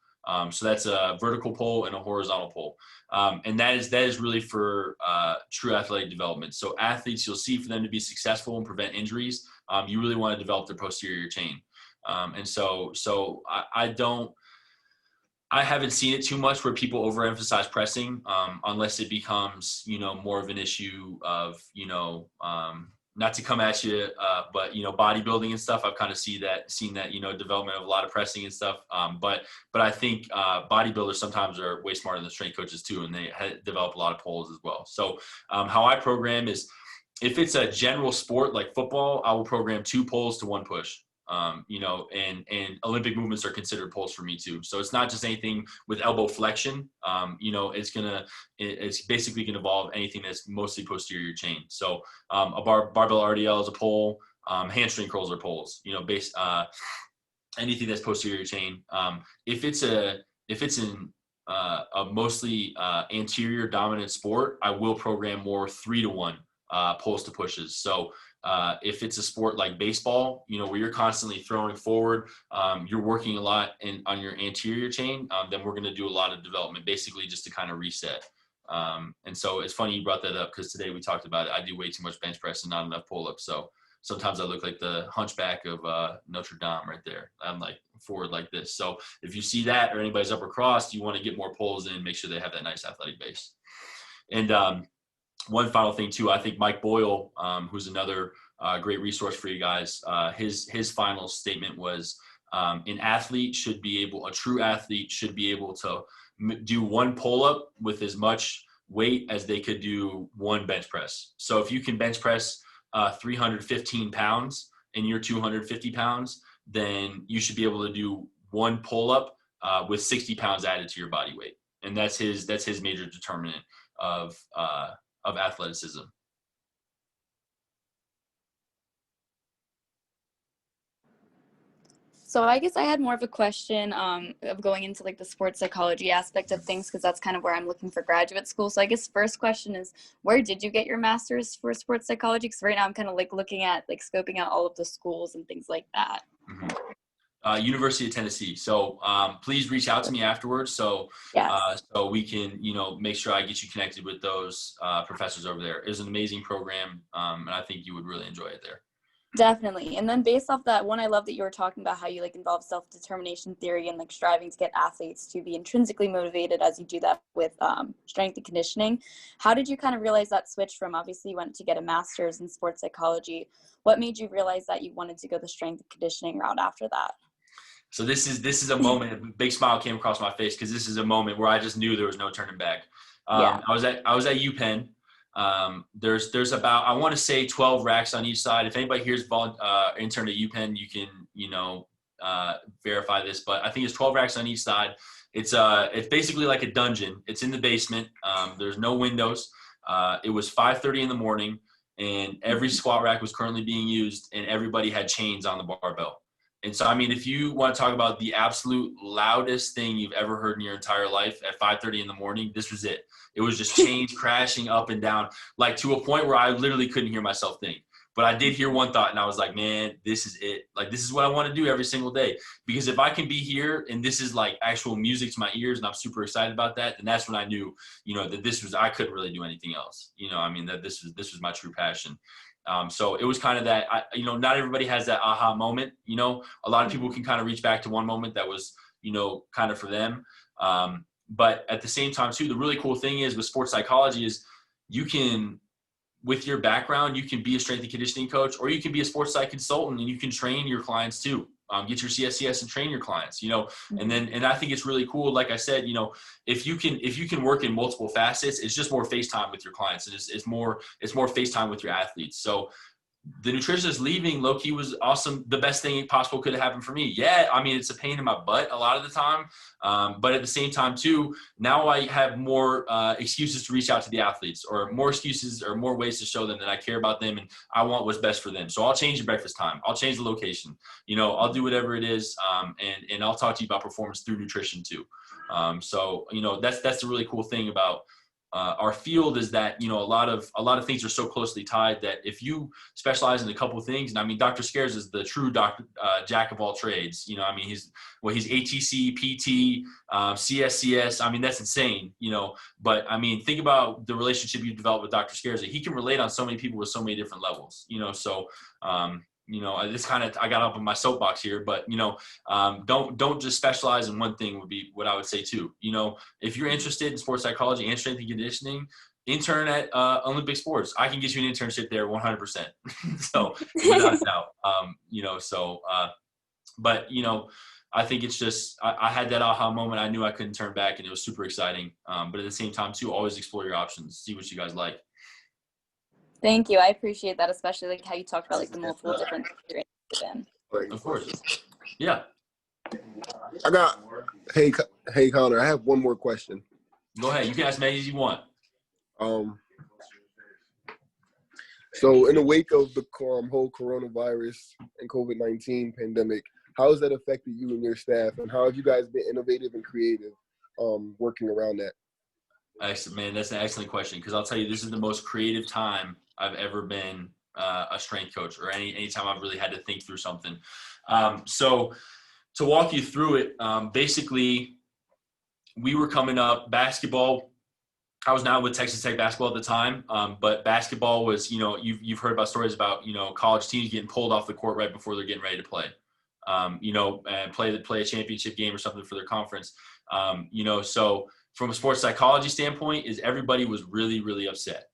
So that's a vertical pull and a horizontal pull. And that is really for true athletic development. So athletes, you'll see, for them to be successful and prevent injuries, you really want to develop their posterior chain. And so I haven't seen it too much where people overemphasize pressing, unless it becomes, you know, more of an issue of, you know, not to come at you, but, you know, bodybuilding and stuff. I've kind of seen that, you know, development of a lot of pressing and stuff. But I think bodybuilders sometimes are way smarter than strength coaches too, and they develop a lot of pulls as well. So how I program is, if it's a general sport like football, I will program 2 pulls to 1 push. You know, and Olympic movements are considered pulls for me too. So it's not just anything with elbow flexion. You know, it's basically going to involve anything that's mostly posterior chain. So a barbell RDL is a pull. Hamstring curls are pulls. You know, anything that's posterior chain. If it's in a mostly anterior dominant sport, I will program more 3-to-1 pulls to pushes. So if it's a sport like baseball, you know, where you're constantly throwing forward, you're working a lot on your anterior chain, then we're going to do a lot of development, basically just to kind of reset. And so it's funny you brought that up, because today we talked about it. I do way too much bench press and not enough pull-ups. So sometimes I look like the hunchback of Notre Dame right there. I'm like forward like this. So if you see that, or anybody's upper crossed, you want to get more pulls in, make sure they have that nice athletic base. And one final thing too, I think Mike Boyle, who's another great resource for you guys, his final statement was, a true athlete should be able to do 1 pull-up with as much weight as they could do 1 bench press. So if you can bench press 315 pounds and you're 250 pounds, then you should be able to do 1 pull-up with 60 pounds added to your body weight. And that's his major determinant of athleticism.
So I guess I had more of a question of going into like the sports psychology aspect of things, because that's kind of where I'm looking for graduate school. So I guess first question is, where did you get your master's for sports psychology? Because right now I'm kind of like looking at like scoping out all of the schools and things like that.
Mm-hmm. University of Tennessee. So please reach out to me afterwards. So
Yes.
so we can, you know, make sure I get you connected with those professors over there. It's an amazing program, and I think you would really enjoy it there.
Definitely. And then based off that one, I love that you were talking about how you like involve self-determination theory and like striving to get athletes to be intrinsically motivated as you do that with strength and conditioning. How did you kind of realize that switch from, obviously you went to get a master's in sports psychology? What made you realize that you wanted to go the strength and conditioning route after that?
So this is a moment, a big smile came across my face because this is a moment where I just knew there was no turning back.
Yeah.
I was at UPenn. There's about, I want to say 12 racks on each side. If anybody here's intern at UPenn, you can, verify this, but I think it's 12 racks on each side. It's basically like a dungeon. It's in the basement. There's no windows. It was 5:30 in the morning and every squat rack was currently being used and everybody had chains on the barbell. And so, I mean, if you want to talk about the absolute loudest thing you've ever heard in your entire life at 5:30 in the morning, this was it. It was just chains crashing up and down, like to a point where I literally couldn't hear myself think. But I did hear one thought, and I was like, man, this is it. Like, this is what I want to do every single day. Because if I can be here and this is like actual music to my ears and I'm super excited about that, then that's when I knew, that I couldn't really do anything else. That this was my true passion. So it was kind of that, not everybody has that aha moment. A lot of people can kind of reach back to one moment that was, kind of for them. But at the same time too, the really cool thing is with sports psychology is you can, with your background, you can be a strength and conditioning coach, or you can be a sports psych consultant and you can train your clients too. Get your CSCS and train your clients, and I think it's really cool. Like I said, if you can work in multiple facets, it's just more face time with your clients. And it's more face time with your athletes. So the nutritionist leaving low-key was awesome. The best thing possible could have happened for me. Yeah, I mean, it's a pain in my butt a lot of the time. But at the same time, too, now I have more excuses to reach out to the athletes, or more excuses or more ways to show them that I care about them and I want what's best for them. So I'll change the breakfast time. I'll change the location. I'll do whatever it is, and I'll talk to you about performance through nutrition, too. So that's the really cool thing about our field is that, a lot of things are so closely tied that if you specialize in a couple of things, and I mean, Dr. Scares is the true jack of all trades. He's ATC, PT, CSCS. I mean, that's insane, but I mean, think about the relationship you develop with Dr. Scares. He can relate on so many people with so many different levels, so, I got up on my soapbox here, but, don't just specialize in one thing would be what I would say too. If you're interested in sports psychology and strength and conditioning, intern at Olympic Sports. I can get you an internship there 100%. So without a doubt, but, I think it's just, I had that aha moment. I knew I couldn't turn back and it was super exciting. But at the same time too, always explore your options, see what you guys like.
Thank you. I appreciate that, especially like how you talked about like the multiple different things you're interested in.
Of course. Yeah.
Hey Connor, I have one more question.
Go ahead. You can ask as many as you want.
So in the wake of the whole coronavirus and COVID-19 pandemic, how has that affected you and your staff, and how have you guys been innovative and creative working around that?
Excellent, man. That's an excellent question, because I'll tell you, this is the most creative time I've ever been a strength coach, or any time I've really had to think through something. So to walk you through it, basically, we were coming up basketball. I was not with Texas Tech basketball at the time, but basketball was, you've heard about stories about, college teams getting pulled off the court right before they're getting ready to play, and play a championship game or something for their conference. So from a sports psychology standpoint, is everybody was really, really upset.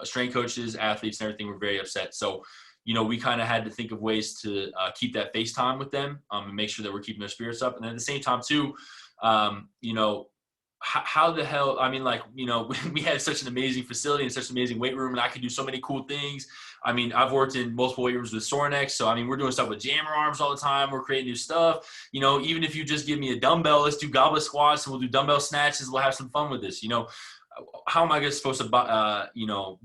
Strength coaches, athletes, and everything were very upset. So, we kind of had to think of ways to keep that face time with them, and make sure that we're keeping their spirits up. And then at the same time too, how the hell, I mean, like, we had such an amazing facility and such an amazing weight room, and I could do so many cool things. I mean, I've worked in multiple weight rooms with Sorinex. So, I mean, we're doing stuff with jammer arms all the time. We're creating new stuff. Even if you just give me a dumbbell, let's do goblet squats and we'll do dumbbell snatches. We'll have some fun with this. How am I supposed to,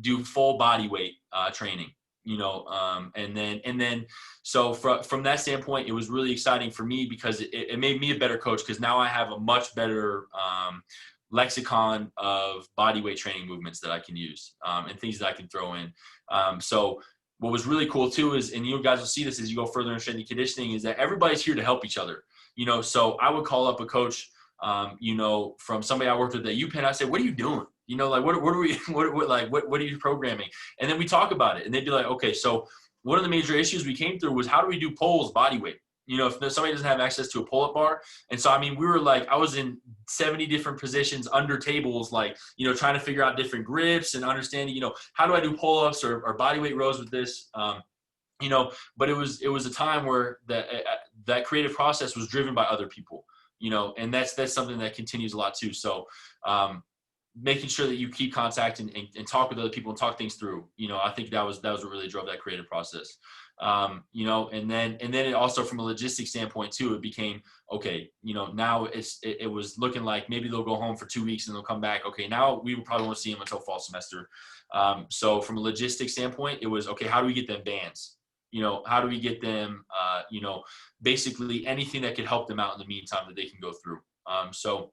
do full body weight training? And then so from that standpoint, it was really exciting for me because it made me a better coach, because now I have a much better lexicon of body weight training movements that I can use, and things that I can throw in. So what was really cool too is, and you guys will see this as you go further in strength and conditioning, is that everybody's here to help each other. So I would call up a coach, from somebody I worked with at UPenn. I said, what are you doing? Like, what are you programming? And then we talk about it, and they'd be like, okay, so one of the major issues we came through was how do we do poles body weight? You know, if somebody doesn't have access to a pull-up bar. And so, I mean, we were like, I was in 70 different positions under tables, like, you know, trying to figure out different grips and understanding, you know, how do I do pull-ups or body weight rows with this? You know, but it was a time where that creative process was driven by other people, you know, and that's something that continues a lot too. So, making sure that you keep contact and talk with other people and talk things through, you know, I think that was what really drove that creative process. You know, and then it also, from a logistics standpoint too, it became, okay, you know, now it was looking like maybe they'll go home for 2 weeks and they'll come back. Okay, now we probably won't see them until fall semester. So from a logistics standpoint, it was, okay, how do we get them bands? You know, how do we get them, you know, basically anything that could help them out in the meantime that they can go through. So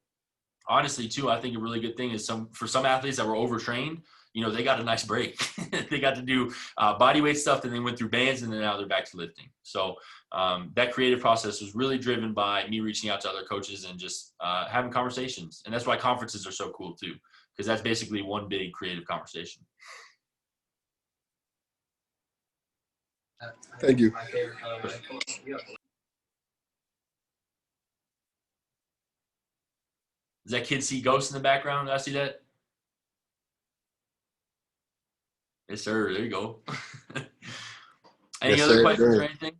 honestly too, I think a really good thing is for some athletes that were overtrained, you know, they got a nice break. They got to do body weight stuff, and then went through bands, and then now they're back to lifting. So that creative process was really driven by me reaching out to other coaches and just having conversations. And that's why conferences are so cool too, because that's basically one big creative conversation.
Thank you.
Does that kid see ghosts in the background? Did I see that? Yes, sir. There you go. Any
Yes,
other
sir.
questions or
Sure.
anything?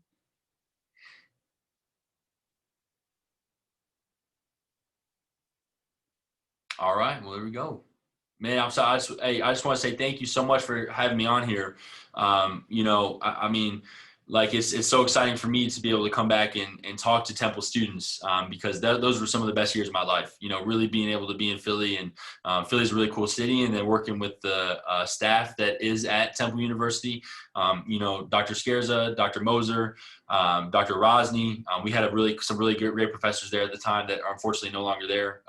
All right. Well, there we go. Man, I'm sorry. I just want to say thank you so much for having me on here. You know, I mean, like it's so exciting for me to be able to come back and talk to Temple students, because those were some of the best years of my life. You know, really being able to be in Philly, and Philly's a really cool city, and then working with the staff that is at Temple University. You know, Dr. Scherza, Dr. Moser, Dr. Rosny. We had some really great professors there at the time that are unfortunately no longer there.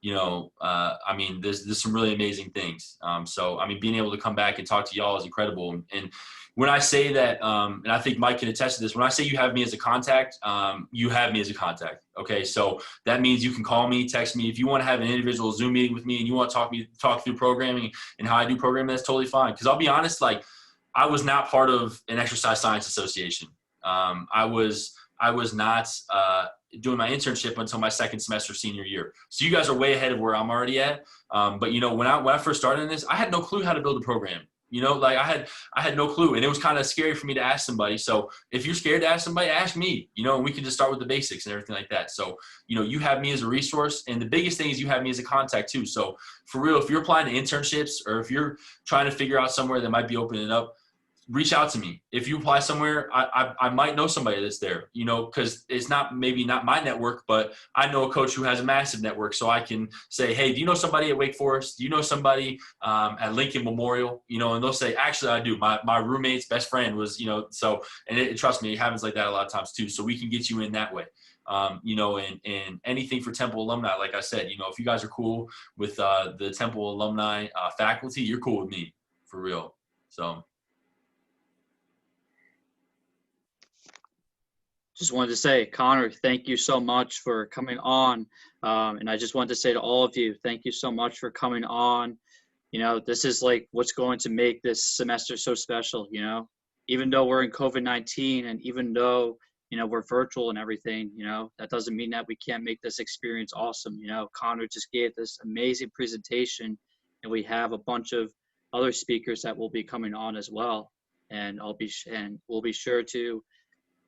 You know, I mean, there's some really amazing things. So, I mean, being able to come back and talk to y'all is incredible. And when I say that, and I think Mike can attest to this, when I say you have me as a contact, you have me as a contact. Okay, so that means you can call me, text me. If you want to have an individual Zoom meeting with me and you want to talk through programming and how I do programming, that's totally fine. Because I'll be honest, like, I was not part of an exercise science association. I was not doing my internship until my second semester senior year. So you guys are way ahead of where I'm already at. But you know, when I first started in this, I had no clue how to build a program. You know, like I had no clue, and it was kind of scary for me to ask somebody. So if you're scared to ask somebody, ask me, you know, and we can just start with the basics and everything like that. So, you know, you have me as a resource, and the biggest thing is you have me as a contact too. So for real, if you're applying to internships or if you're trying to figure out somewhere that might be opening up, reach out to me. If you apply somewhere, I might know somebody that's there, you know, because it's maybe not my network, but I know a coach who has a massive network. So I can say, hey, do you know somebody at Wake Forest? Do you know somebody at Lincoln Memorial? You know, and they'll say, actually, I do. My roommate's best friend was, you know, so, and trust me, it happens like that a lot of times too. So we can get you in that way. You know, and anything for Temple alumni, like I said, you know, if you guys are cool with the Temple alumni faculty, you're cool with me, for real. So.
Just wanted to say, Connor, thank you so much for coming on. And I just wanted to say to all of you, thank you so much for coming on. You know, this is like what's going to make this semester so special, you know, even though we're in COVID-19 and even though, you know, we're virtual and everything, you know, that doesn't mean that we can't make this experience awesome. You know, Connor just gave this amazing presentation, and we have a bunch of other speakers that will be coming on as well. And we'll be sure to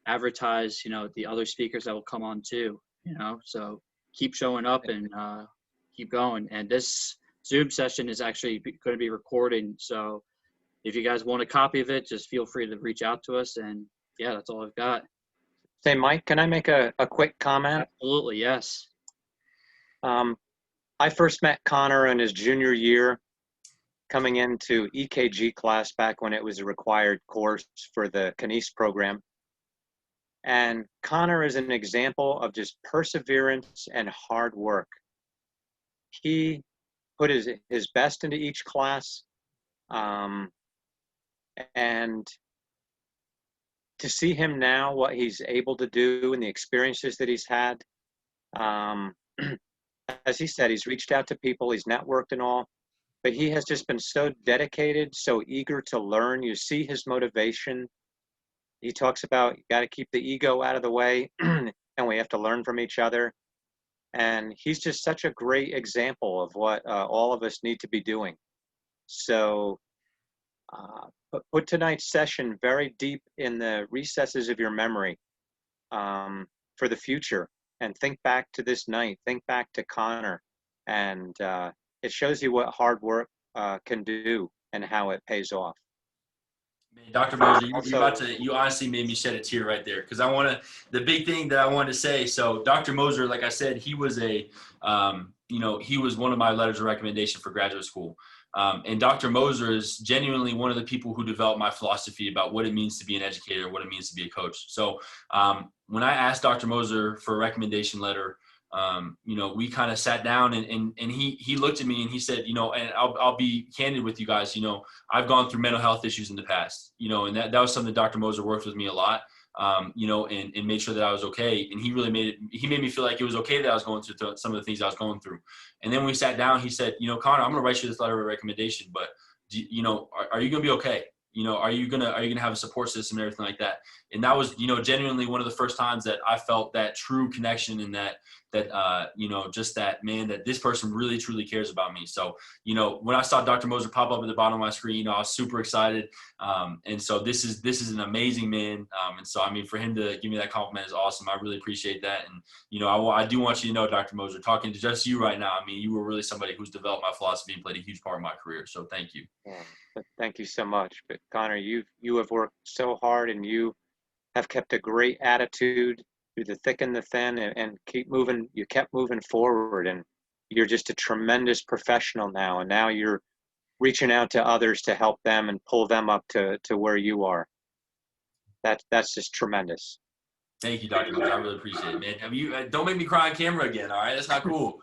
advertise, you know, the other speakers that will come on too, you know, so keep showing up and keep going. And this Zoom session is actually going to be recording. So if you guys want a copy of it, just feel free to reach out to us. And yeah, that's all I've got.
Say, Mike, can I make a quick comment?
Absolutely. Yes.
I first met Connor in his junior year coming into EKG class back when it was a required course for the Kines program. And Connor is an example of just perseverance and hard work. He put his best into each class. And to see him now, what he's able to do and the experiences that he's had, as he said, he's reached out to people, he's networked and all, but he has just been so dedicated, so eager to learn. You see his motivation he talks about you got to keep the ego out of the way, and we have to learn from each other. And he's just such a great example of what all of us need to be doing. So put tonight's session very deep in the recesses of your memory for the future, and think back to this night, think back to Connor, and it shows you what hard work can do and how it pays off.
Man, Dr. Moser, you honestly made me shed a tear right there, because the big thing that I wanted to say. So Dr. Moser, like I said, he was he was one of my letters of recommendation for graduate school. And Dr. Moser is genuinely one of the people who developed my philosophy about what it means to be an educator, what it means to be a coach. So when I asked Dr. Moser for a recommendation letter, we kind of sat down and he looked at me and he said, and I'll be candid with you guys, I've gone through mental health issues in the past, and that was something Dr. Moser worked with me a lot, and made sure that I was okay. And he made me feel like it was okay that I was going through some of the things I was going through. And then when we sat down, he said, Connor, I'm going to write you this letter of recommendation, but are you going to be okay? Are you gonna have a support system and everything like that? And that was, genuinely one of the first times that I felt that true connection, and that just that, man, that this person really truly cares about me. So, when I saw Dr. Moser pop up at the bottom of my screen, I was super excited. And so this is an amazing man. And so, I mean, for him to give me that compliment is awesome. I really appreciate that. And, I do want you to know, Dr. Moser, talking to just you right now, I mean, you were really somebody who's developed my philosophy and played a huge part of my career. So thank you.
Yeah, thank you so much. But Connor, you have worked so hard, and you have kept a great attitude through the thick and the thin, and keep moving. You kept moving forward, and you're just a tremendous professional now. And now you're reaching out to others to help them and pull them up to where you are. That's just tremendous.
Thank you, Dr. Moser. I really appreciate it, man. Don't make me cry on camera again. All right. That's not cool.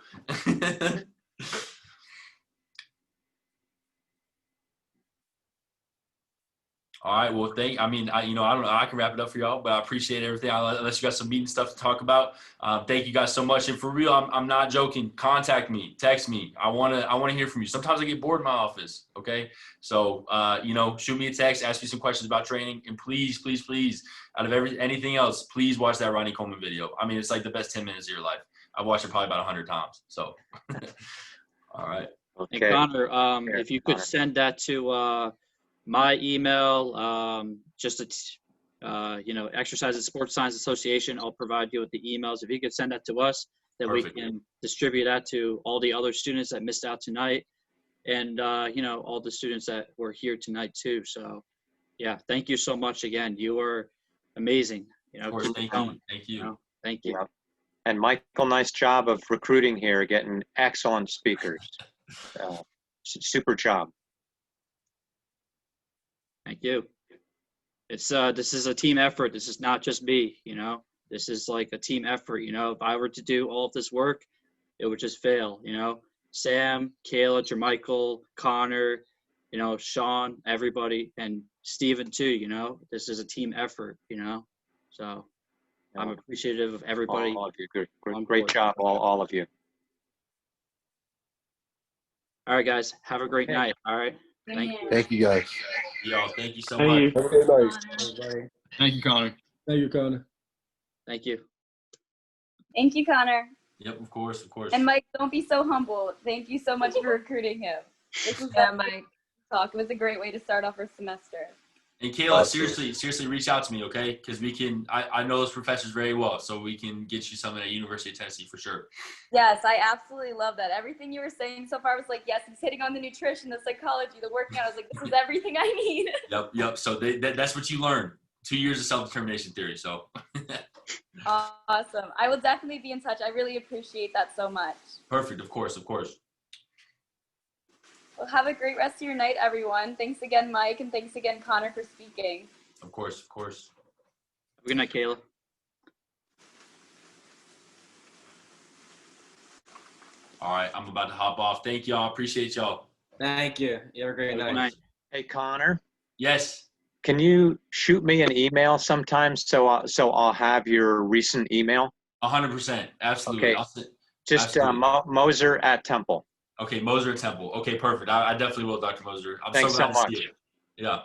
All right. Well, I don't know. I can wrap it up for y'all, but I appreciate everything. Unless you got some meeting stuff to talk about. Thank you guys so much. And for real, I'm not joking. Contact me, text me. I want to hear from you. Sometimes I get bored in my office. Okay. So, shoot me a text, ask me some questions about training, and please, please, please, out of anything else, please watch that Ronnie Coleman video. I mean, it's like the best 10 minutes of your life. I've watched it probably about 100 times. So, all right.
Okay.
And Connor, if you could send that to my email, Exercise and Sports Science Association. I'll provide you with the emails. If you could send that to us, then
Perfect.
we can distribute that to all the other students that missed out tonight, and all the students that were here tonight too. So, yeah, thank you so much again. You are amazing.
Of course, thank you. Thank you.
Thank you.
Yeah. And Michael, nice job of recruiting here, getting excellent speakers. Super job.
Thank you. It's this is a team effort. This is not just me, This is like a team effort, If I were to do all of this work, it would just fail, Sam, Kayla, Jermichael, Connor, Sean, everybody, and Steven too, This is a team effort, So I'm appreciative of everybody.
All of you. Great job, all of you.
All right, guys. Have a great night. All right.
Thank you, guys.
Y'all, thank you so
Thank
much.
you.
Okay, nice.
Thank you, Connor. Thank you, Connor.
Thank you.
Thank you, Connor.
Yep, of course, of course.
And Mike, don't be so humble. Thank you so much for recruiting him. This was Mike talk. It was a great way to start off our semester.
And Kayla, seriously, reach out to me, okay? Because I know those professors very well, so we can get you something at University of Tennessee for sure.
Yes, I absolutely love that. Everything you were saying so far was like, yes, he's hitting on the nutrition, the psychology, the working out. I was like, this is everything I need.
Yep. So that's what you learn. 2 years of self-determination theory, so.
Awesome. I will definitely be in touch. I really appreciate that so much.
Perfect, of course.
Well, have a great rest of your night, everyone. Thanks again, Mike, and thanks again, Connor, for speaking.
Of course.
Have a good night, Kayla.
All right, I'm about to hop off. Thank y'all. Appreciate y'all.
Thank you. You have a great night.
Hey, Connor,
Yes.
can you shoot me an email sometime so I'll have your recent email?
100%. Absolutely.
Okay. Just Moser at Temple.
Okay, Moser at Temple. Okay, perfect. I definitely will, Dr. Moser. I'm
Thanks
so glad
so
to see
much.
you. Yeah.